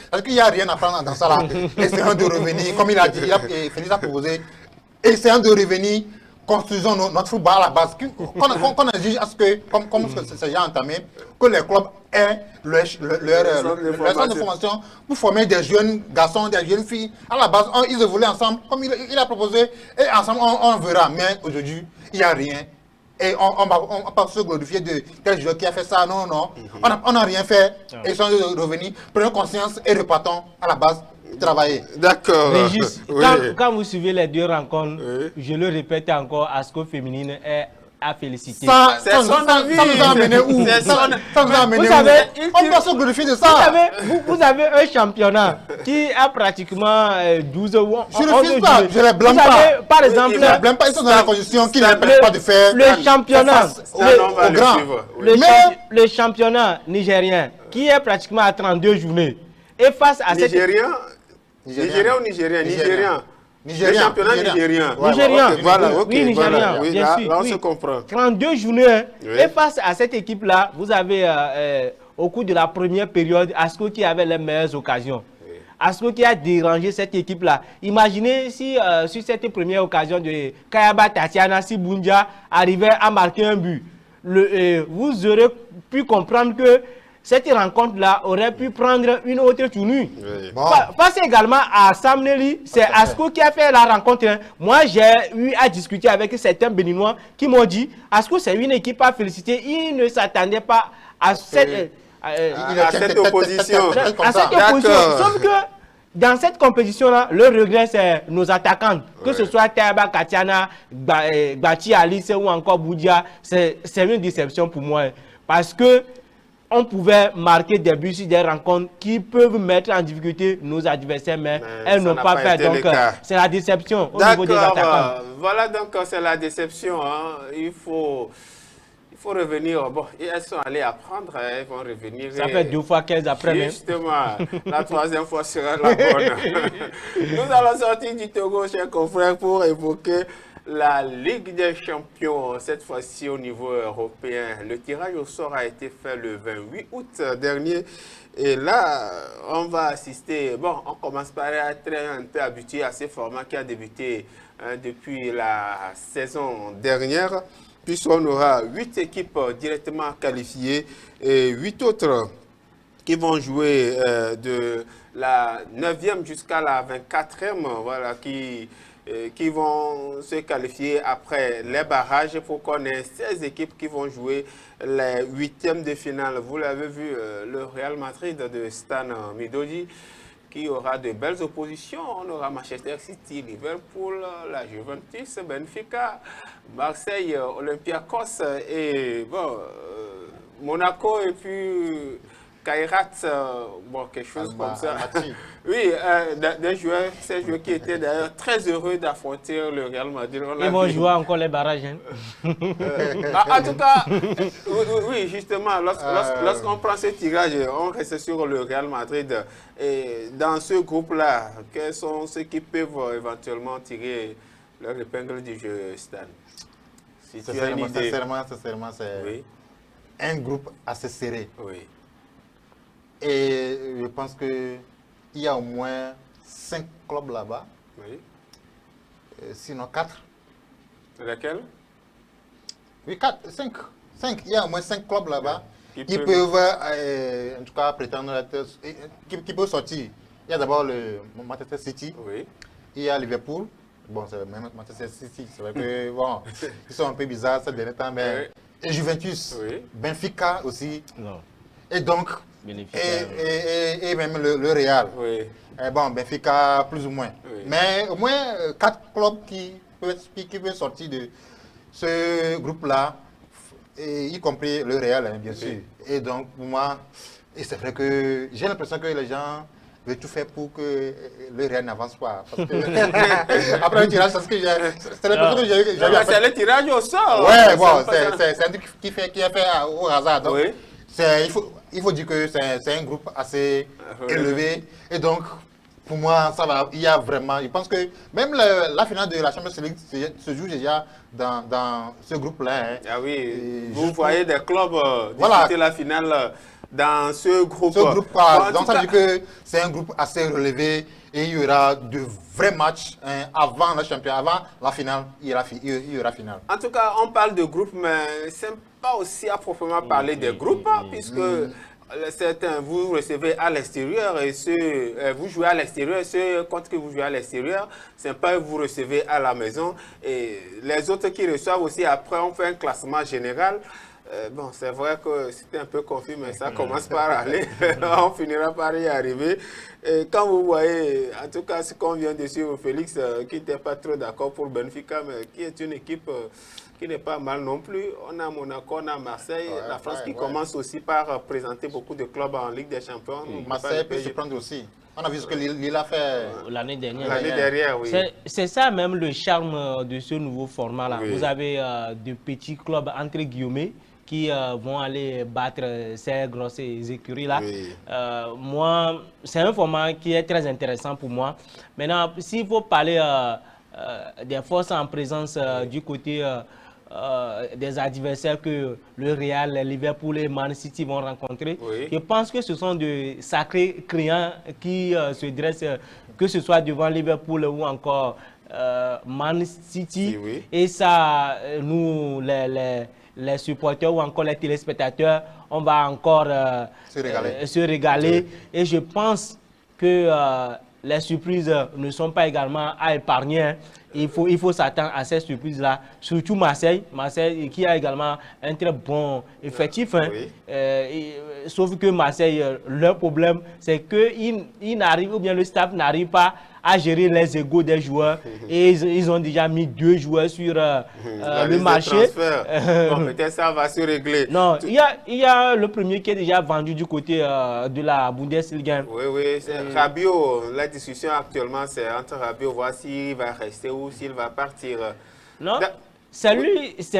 parce qu'il n'y a rien à prendre dans ça là. Essayons de revenir, comme il a dit, Félix a proposé, essayons de revenir. Construisons notre football à la base. Qu'on exige à ce que, comme c'est déjà entamé, que les clubs aient leur centre de formation pour former des jeunes garçons, des jeunes filles. À la base, ils évoluent ensemble, comme il a proposé, et ensemble, on verra. Mais aujourd'hui, il n'y a rien. Et on va pas se glorifier de tel joueur qui a fait ça. Non. On n'a rien fait. Et sans revenir, prenons conscience et repartons à la base. Travailler. D'accord. Régis, quand vous suivez les deux rencontres, je le répète encore, Asko féminine est à féliciter. C'est son avis. Ça nous a amené où? Ça nous a amené où? On doit se glorifier de ça. Vous avez un championnat qui a pratiquement 12 ans. Je ne refuse pas, je ne les blâme pas. Par exemple, je ne les blâme pas, ils sont dans la condition qui ne permettent pas de faire le championnat. Le championnat nigérien qui est pratiquement à 32 journées. Et face à cette... Nigérien ou Nigérien? Nigérien. Le championnat nigérien. Nigérien. Voilà, ok. Oui, Nigérien, oui, bien sûr. Là, on se comprend. 32 journées. Et face à cette équipe-là, vous avez, au cours de la première période, Asko qui avait les meilleures occasions. Asko qui a dérangé cette équipe-là. Imaginez si, sur cette première occasion de Kayaba Tatiana, si Bundia arrivait à marquer un but. Vous aurez pu comprendre que cette rencontre-là aurait pu prendre une autre tournure. Oui. Bon. Face également à Sam Nelly, c'est Asko qui a fait la rencontre. Moi, j'ai eu à discuter avec certains Béninois qui m'ont dit Asko, c'est une équipe à féliciter. Ils ne s'attendaient pas à cette opposition. Sauf que dans cette compétition-là, le regret, c'est nos attaquants. Que ce soit Tayaba Katiana, Bati Alice ou encore Boudia, c'est une déception pour moi. Parce que on pouvait marquer des buts sur des rencontres qui peuvent mettre en difficulté nos adversaires, mais elles n'ont pas fait. Donc, c'est la déception au niveau des attaquants. Voilà, donc c'est la déception. Hein. Il faut revenir. Bon, elles sont allées apprendre, elles vont revenir. Ça fait 2 fois qu'elles apprennent. Justement, la 3e fois sera la bonne. Nous allons sortir du Togo, chers confrères, pour évoquer la Ligue des Champions, cette fois-ci au niveau européen. Le tirage au sort a été fait le 28 août dernier. Et là, on va assister. Bon, on commence par être un peu habitué à ces formats qui a débuté depuis la saison dernière. Puisqu'on aura 8 équipes directement qualifiées et 8 autres qui vont jouer de la 9e jusqu'à la 24e, voilà, qui vont se qualifier après les barrages pour qu'on ait 16 équipes qui vont jouer les 8e de finale. Vous l'avez vu, le Real Madrid de Stan Midodi qui aura de belles oppositions. On aura Manchester City, Liverpool, la Juventus, Benfica, Marseille, Olympiakos et bon, Monaco et puis Kairat, bon, quelque chose comme ça. Oui, ces joueurs qui étaient d'ailleurs très heureux d'affronter le Real Madrid. Ils vont jouer encore les barrages. Hein. En tout cas, oui, justement, lorsqu'on prend ce tirage, on reste sur le Real Madrid. Et dans ce groupe-là, quels sont ceux qui peuvent éventuellement tirer leur épingle du jeu, Stan? Si tu as une idée. Sincèrement, c'est un groupe assez serré. Oui. Et je pense qu'il y a au moins 5 clubs là-bas. Oui. Sinon 4. Lesquels? Oui, 4, 5. Il y a au moins 5 clubs là-bas qui peuvent, en tout cas, prétendre être, qui peuvent sortir. Il y a d'abord le Manchester City. Oui. Il y a Liverpool. Bon, c'est même Manchester City. C'est vrai que, bon, ils sont un peu bizarres ces derniers temps, mais. Et Juventus. Oui. Benfica aussi. Non. Et donc. Et même le Real. Oui. Et bon, Benfica, plus ou moins. Oui. Mais au moins 4 clubs qui peuvent sortir de ce groupe-là, y compris le Real, hein, bien sûr. Et donc, pour moi, c'est vrai que j'ai l'impression que les gens veulent tout faire pour que le Real n'avance pas. Parce que après le tirage, c'est l'impression que j'ai. C'est le tirage au sort. Ouais, bon, c'est un truc qui est fait au hasard. Donc, oui. Il faut dire que c'est un groupe assez élevé. Et donc, pour moi, ça va. Il y a vraiment. Je pense que même la finale de la Champions League se joue déjà dans ce groupe-là. Hein. Ah oui. Vous voyez des clubs disputer la finale dans ce groupe. Ce groupe-là. Donc, ça veut dire que c'est un groupe assez relevé. Et il y aura de vrais matchs avant le championnat, avant la finale. Il y aura finale. En tout cas, on parle de groupe, mais c'est pas aussi à proprement parler des groupes, puisque certains vous recevez à l'extérieur et vous jouez à l'extérieur, ceux contre qui vous jouez à l'extérieur, c'est pas vous recevez à la maison. Et les autres qui reçoivent aussi, après, on fait un classement général. Bon, c'est vrai que c'était un peu confus, mais ça commence par aller. On finira par y arriver. Et quand vous voyez, en tout cas, ce qu'on vient de suivre, Félix, qui n'était pas trop d'accord pour Benfica, mais qui est une équipe qui n'est pas mal non plus. On a Monaco, on a Marseille, la France qui commence aussi par présenter beaucoup de clubs en Ligue des Champions. Marseille peut se prendre aussi. On a vu ce que Lille a fait l'année dernière. L'année dernière, oui. C'est ça même le charme de ce nouveau format-là. Oui. Vous avez de petits clubs, entre guillemets, qui vont aller battre ces grosses écuries-là. Oui. Moi, c'est un format qui est très intéressant pour moi. Maintenant, s'il faut parler des forces en présence du côté des adversaires que le Real, Liverpool et Man City vont rencontrer, je pense que ce sont de sacrés clients qui se dressent, que ce soit devant Liverpool ou encore Man City. Oui. Et ça, nous, les supporters ou encore les téléspectateurs, on va encore se régaler. Et je pense que les surprises ne sont pas également à épargner. Hein. Il faut s'attendre à ces surprises-là. Surtout Marseille qui a également un très bon effectif. Hein. sauf que Marseille, leur problème, c'est qu'ils n'arrivent, ou bien le staff n'arrive pas à gérer les égos des joueurs. Et ils ont déjà mis 2 joueurs sur le marché. Bon, peut-être ça va se régler. Non, il y a le premier qui est déjà vendu du côté de la Bundesliga. Oui, Rabiot, la discussion actuellement, c'est entre Rabiot, voir s'il va rester ou s'il va partir. Non, c'est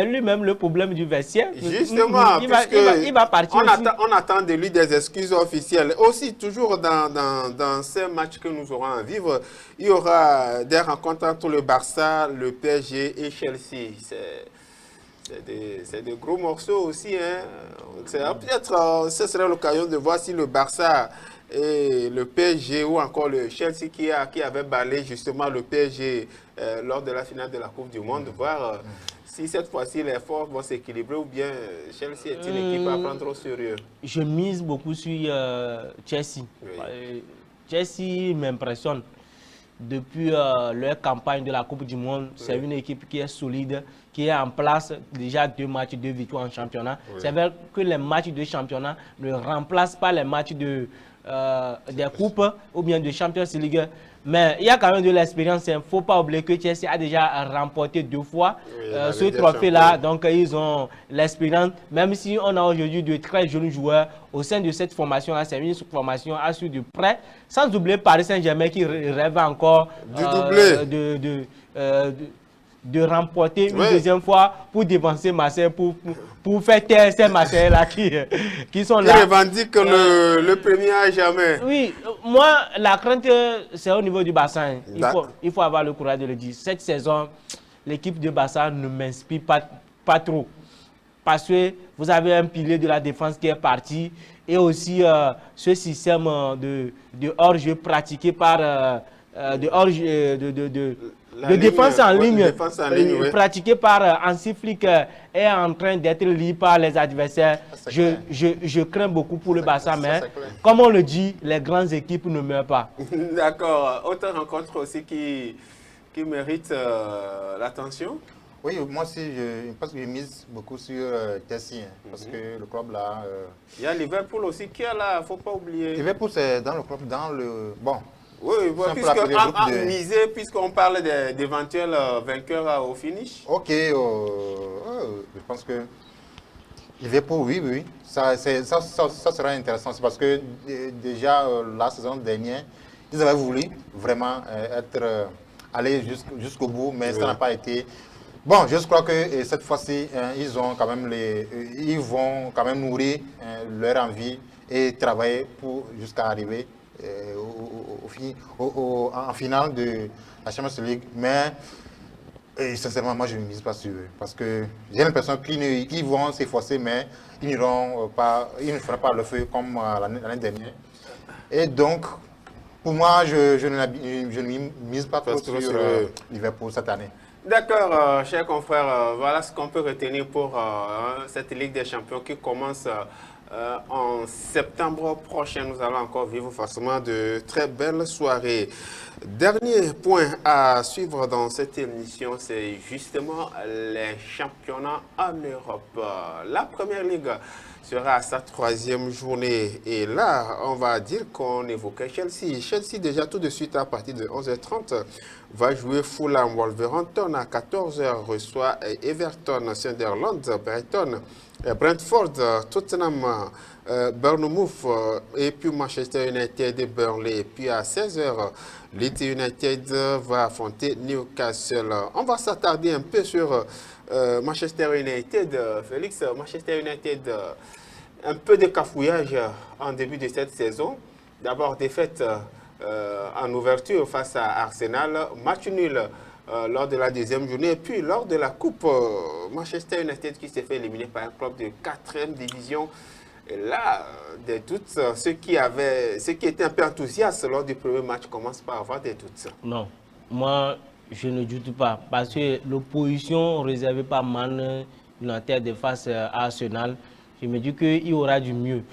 lui-même le problème du vestiaire. Justement, il va partir on attend de lui des excuses officielles. Aussi, toujours dans ces matchs que nous aurons à vivre, il y aura des rencontres entre le Barça, le PSG et Chelsea. C'est des gros morceaux aussi. Hein. Peut-être ce serait l'occasion de voir si le Barça et le PSG ou encore le Chelsea qui avait balayé justement le PSG lors de la finale de la Coupe du Monde, voir si cette fois-ci les forces vont s'équilibrer ou bien Chelsea est une équipe à prendre au sérieux. Je mise beaucoup sur Chelsea. Oui. Chelsea m'impressionne. Depuis leur campagne de la Coupe du Monde, c'est une équipe qui est solide, qui est en place, déjà 2 matchs, 2 victoires en championnat. Oui. C'est vrai que les matchs de championnat ne remplacent pas les matchs des coupes ou bien de Champions League. Mais il y a quand même de l'expérience. Il ne faut pas oublier que Chelsea a déjà remporté 2 fois ce trophée-là. Donc, ils ont l'expérience. Même si on a aujourd'hui de très jeunes joueurs au sein de cette formation-là, c'est une formation assurée de près. Sans oublier Paris Saint-Germain qui rêve encore du doublé. De remporter une deuxième fois pour dévancer Marseille, pour faire taire ces Marseillais-là qui sont là. Qui revendiquent le premier à jamais. Oui, moi, la crainte, c'est au niveau du Barça. Il faut avoir le courage de le dire. Cette saison, l'équipe de Barça ne m'inspire pas trop. Parce que vous avez un pilier de la défense qui est parti et aussi ce système de hors-jeu pratiqué par... de défense en ligne, pratiqué par Hansi Flick est en train d'être lié par les adversaires. Je crains beaucoup pour le Barça, mais comme on le dit, les grandes équipes ne meurent pas. D'accord. Autre rencontre aussi qui mérite l'attention? Oui, moi aussi, je pense que je mise beaucoup sur Chelsea, parce que le club là... Il y a Liverpool aussi qui est là, il ne faut pas oublier. Liverpool, c'est dans le club, dans le... Bon. Oui, puisqu'on parle d'éventuels vainqueurs au finish. Ok, je pense que Liverpool, oui. Ça sera intéressant. C'est parce que déjà la saison dernière, ils avaient voulu vraiment aller jusqu'au bout, mais ça n'a pas été. Bon, je crois que cette fois-ci, ils vont quand même nourrir leur envie et travailler jusqu'à arriver en finale de la Champions League, mais sincèrement, moi je ne mise pas sur eux parce que j'ai l'impression qu'ils vont s'efforcer, mais ils ne feront pas le feu comme l'année dernière. Et donc, pour moi, je ne mise pas trop sur Liverpool cette année. D'accord, chers confrères, voilà ce qu'on peut retenir pour cette Ligue des Champions qui commence en septembre prochain. Nous allons encore vivre forcément de très belles soirées. Dernier point à suivre dans cette émission, c'est justement les championnats en Europe. La Première Ligue sera à sa 3e journée. Et là, on va dire qu'on évoquait Chelsea. Chelsea, déjà tout de suite à partir de 11h30, va jouer Fulham. Wolverhampton à 14h reçoit Everton, Sunderland, Brighton, Brentford, Tottenham, Bournemouth et puis Manchester United et Burnley. Et puis à 16h, Leeds United va affronter Newcastle. On va s'attarder un peu sur Manchester United. Félix, Manchester United, un peu de cafouillage en début de cette saison. D'abord défaite en ouverture face à Arsenal, match nul lors de la 2e journée, et puis lors de la Coupe, Manchester United qui s'est fait éliminer par un club de 4e division. Et là, des doutes, ceux qui étaient un peu enthousiastes lors du premier match commencent par avoir des doutes. Non, moi je ne doute pas, parce que l'opposition réservée par Man United de face à Arsenal, je me dis qu'il y aura du mieux.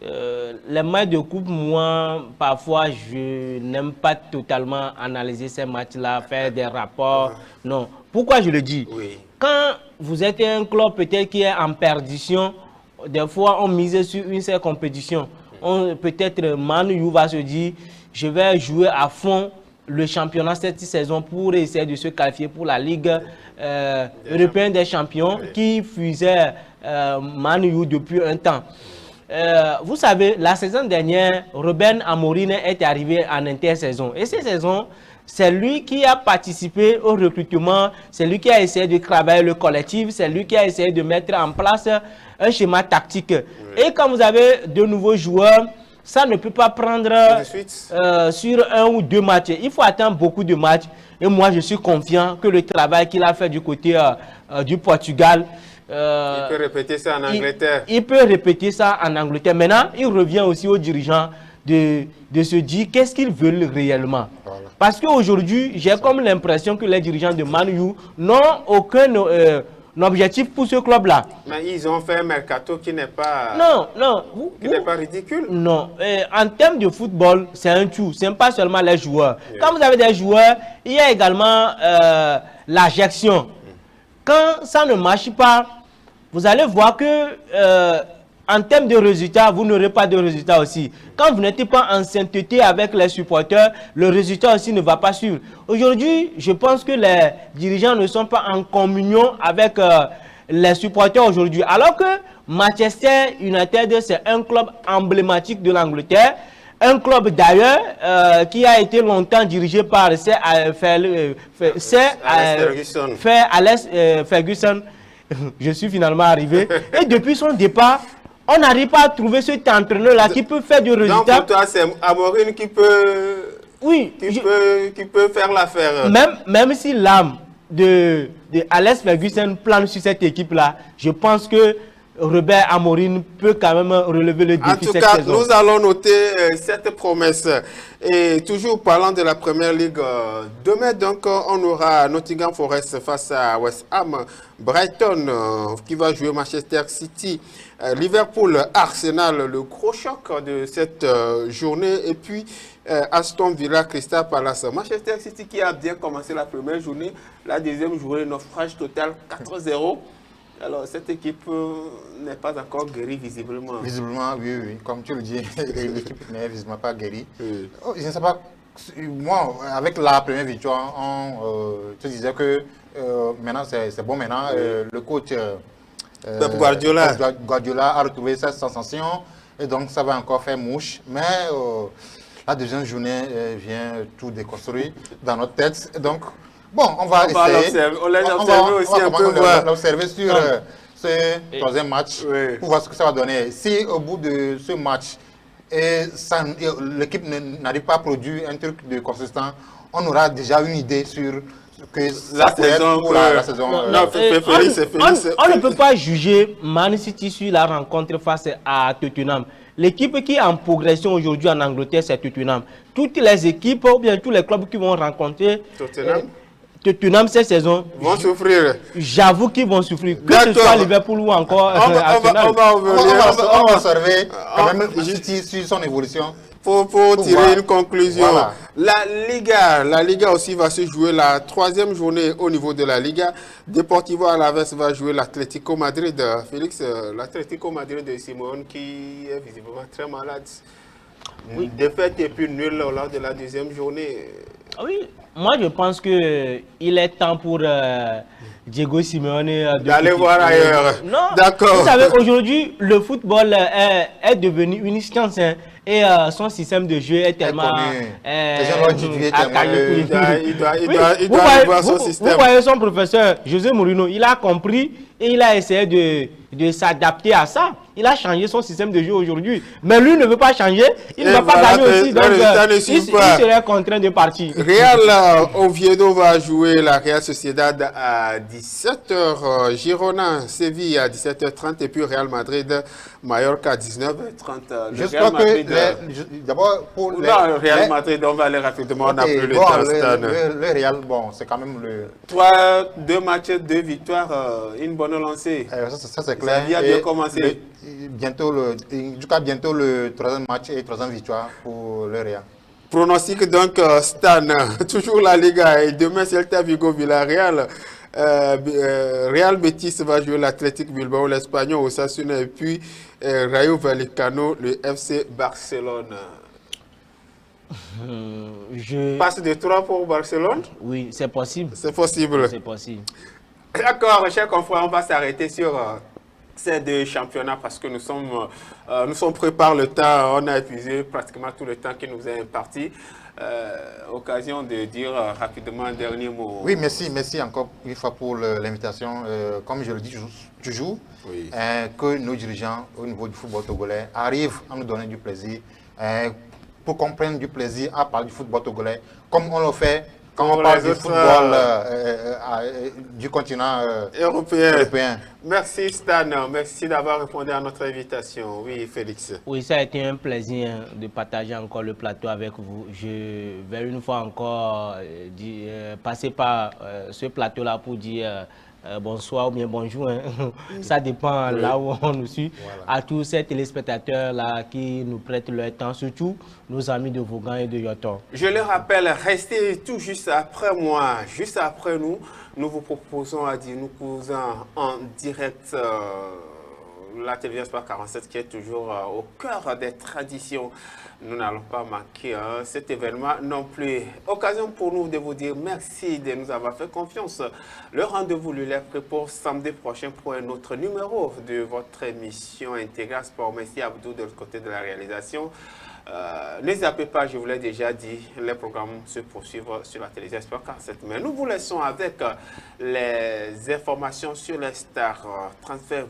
Les matchs de coupe, moi, parfois, je n'aime pas totalement analyser ces matchs-là, faire des rapports. Non. Pourquoi je le dis? Oui. Quand vous êtes un club peut-être qui est en perdition, des fois, on mise sur une seule compétition. Peut-être Manu You va se dire, je vais jouer à fond le championnat cette saison pour essayer de se qualifier pour la Ligue européenne des champions qui fusait Manu You depuis un temps. Vous savez, la saison dernière, Ruben Amorim est arrivé en intersaison. Et cette saison, c'est lui qui a participé au recrutement, c'est lui qui a essayé de travailler le collectif, c'est lui qui a essayé de mettre en place un schéma tactique. Et quand vous avez de nouveaux joueurs, ça ne peut pas prendre sur un ou deux matchs. Il faut attendre beaucoup de matchs. Et moi, je suis confiant que le travail qu'il a fait du côté du Portugal, il peut répéter ça en Angleterre. Il peut répéter ça en Angleterre. Maintenant, il revient aussi aux dirigeants de se dire qu'est-ce qu'ils veulent réellement. Voilà. Parce qu'aujourd'hui, j'ai comme l'impression que les dirigeants de Man U n'ont aucun objectif pour ce club-là. Mais ils ont fait un mercato qui n'est pas... qui n'est pas ridicule. Non. En termes de football, c'est un tout. Ce n'est pas seulement les joueurs. Quand vous avez des joueurs, il y a également la gestion. Quand ça ne marche pas, vous allez voir que en termes de résultats, vous n'aurez pas de résultats aussi. Quand vous n'êtes pas en sainteté avec les supporters, le résultat aussi ne va pas suivre. Aujourd'hui, je pense que les dirigeants ne sont pas en communion avec les supporters aujourd'hui. Alors que Manchester United, c'est un club emblématique de l'Angleterre. Un club d'ailleurs qui a été longtemps dirigé par Sir Alex Ferguson. Je suis finalement arrivé. Et depuis son départ, on n'arrive pas à trouver cet entraîneur-là qui peut faire du résultat. Donc pour toi, c'est Amorim qui peut, qui peut faire l'affaire. Même si l'âme de Alex Ferguson plane sur cette équipe-là, je pense que Ruben Amorim peut quand même relever le défi cette saison. En tout cas, nous allons noter cette promesse. Et toujours parlant de la Première Ligue, demain donc on aura Nottingham Forest face à West Ham, Brighton qui va jouer Manchester City, Liverpool, Arsenal, le gros choc de cette journée, et puis Aston Villa, Crystal Palace. Manchester City qui a bien commencé la première journée, la deuxième journée, naufrage total 4-0. Alors, cette équipe n'est pas encore guérie visiblement. Visiblement, oui. Comme tu le dis, l'équipe n'est visiblement pas guérie. Je ne sais pas, moi, avec la première victoire, tu disais que maintenant, c'est bon maintenant. Le coach Guardiola a retrouvé sa sensation et donc ça va encore faire mouche. Mais la deuxième journée vient tout déconstruire dans notre tête. Donc, bon, on va essayer. On l'a observé aussi un peu. On l'observer sur ce troisième match pour voir ce que ça va donner. Si au bout de ce match, l'équipe n'arrive pas à produire un truc de consistant, on aura déjà une idée sur que la saison. On ne peut pas juger Man City sur la rencontre face à Tottenham. L'équipe qui est en progression aujourd'hui en Angleterre, c'est Tottenham. Toutes les équipes, ou bien tous les clubs qui vont rencontrer Tottenham cette saison vont souffrir. J'avoue qu'ils vont souffrir. Que ce soit Liverpool ou encore Arsenal. On va observer quand même sur son évolution. Pour tirer une conclusion. Voilà. La Liga aussi va se jouer la troisième journée au niveau de la Liga. Deportivo Alaves va jouer l'Atlético Madrid. Félix, l'Atlético Madrid de Simeone qui est visiblement très malade. Oui. Défaite et puis nul lors de la deuxième journée. Oui, moi je pense qu'il est temps pour Diego Simeone d'aller voir ailleurs. Non, d'accord. Vous savez, aujourd'hui, le football est devenu une science. Et son système de jeu est tellement... Il doit voir son système. Vous voyez son professeur, José Mourinho, il a compris et il a essayé de s'adapter à ça. Il a changé son système de jeu aujourd'hui. Mais lui ne veut pas changer, il ne va pas gagner aussi. Donc il serait contraint de partir. Real Oviedo va jouer la Real Sociedad à 17h, Girona, Séville à 17h30 et puis Real Madrid, Mallorca à 19h30. Je crois que d'abord pour le Real Madrid, on va aller rapidement, on n'a plus le temps. Le Real, bon, c'est quand même le... 2 matchs, 2 victoires, une bonne lancée. Ça c'est clair. Ça a bien commencé. Bientôt le troisième match et troisième victoire pour le Real. Pronostic donc Stan, toujours la Liga et demain Celta Vigo Villarreal. Real Betis va jouer l'Athletic Bilbao, l'Espagnol Osasuna et puis Rayo Vallecano, le FC Barcelone. Passe de 3 pour Barcelone? Oui, c'est possible. C'est possible. C'est possible. D'accord, chers confrères, on va s'arrêter sur ces deux championnats parce que nous sommes pris par le temps. On a épuisé pratiquement tout le temps qui nous est imparti. Occasion de dire rapidement un dernier mot. Oui, merci encore une fois pour l'invitation. Comme je le dis toujours, Oui. Que nos dirigeants au niveau du football togolais arrivent à nous donner du plaisir, pour qu'on prenne du plaisir à parler du football togolais, comme on le fait quand on parle du football du continent européen. Merci Stan, merci d'avoir répondu à notre invitation. Oui, Félix. Oui, ça a été un plaisir de partager encore le plateau avec vous. Je vais une fois encore passer par ce plateau-là pour dire bonsoir ou bien bonjour. Hein. Ça dépend là où on nous suit. Voilà. À tous ces téléspectateurs-là qui nous prêtent leur temps, surtout nos amis de Vaughan et de Yotor. Je le rappelle, restez tout juste après moi, juste après nous. Nous vous proposons à dire, nous causons en direct la télévision Sport 47 qui est toujours au cœur des traditions. Nous n'allons pas manquer cet événement non plus. Occasion pour nous de vous dire merci de nous avoir fait confiance. Le rendez-vous lui est pris pour samedi prochain pour un autre numéro de votre émission Intégral Sport. Merci Abdou de l'autre côté de la réalisation. Ne zappez pas, je vous l'ai déjà dit, les programmes se poursuivent sur la télévision Sport 47. Mais nous vous laissons avec les informations sur les stars, transferts,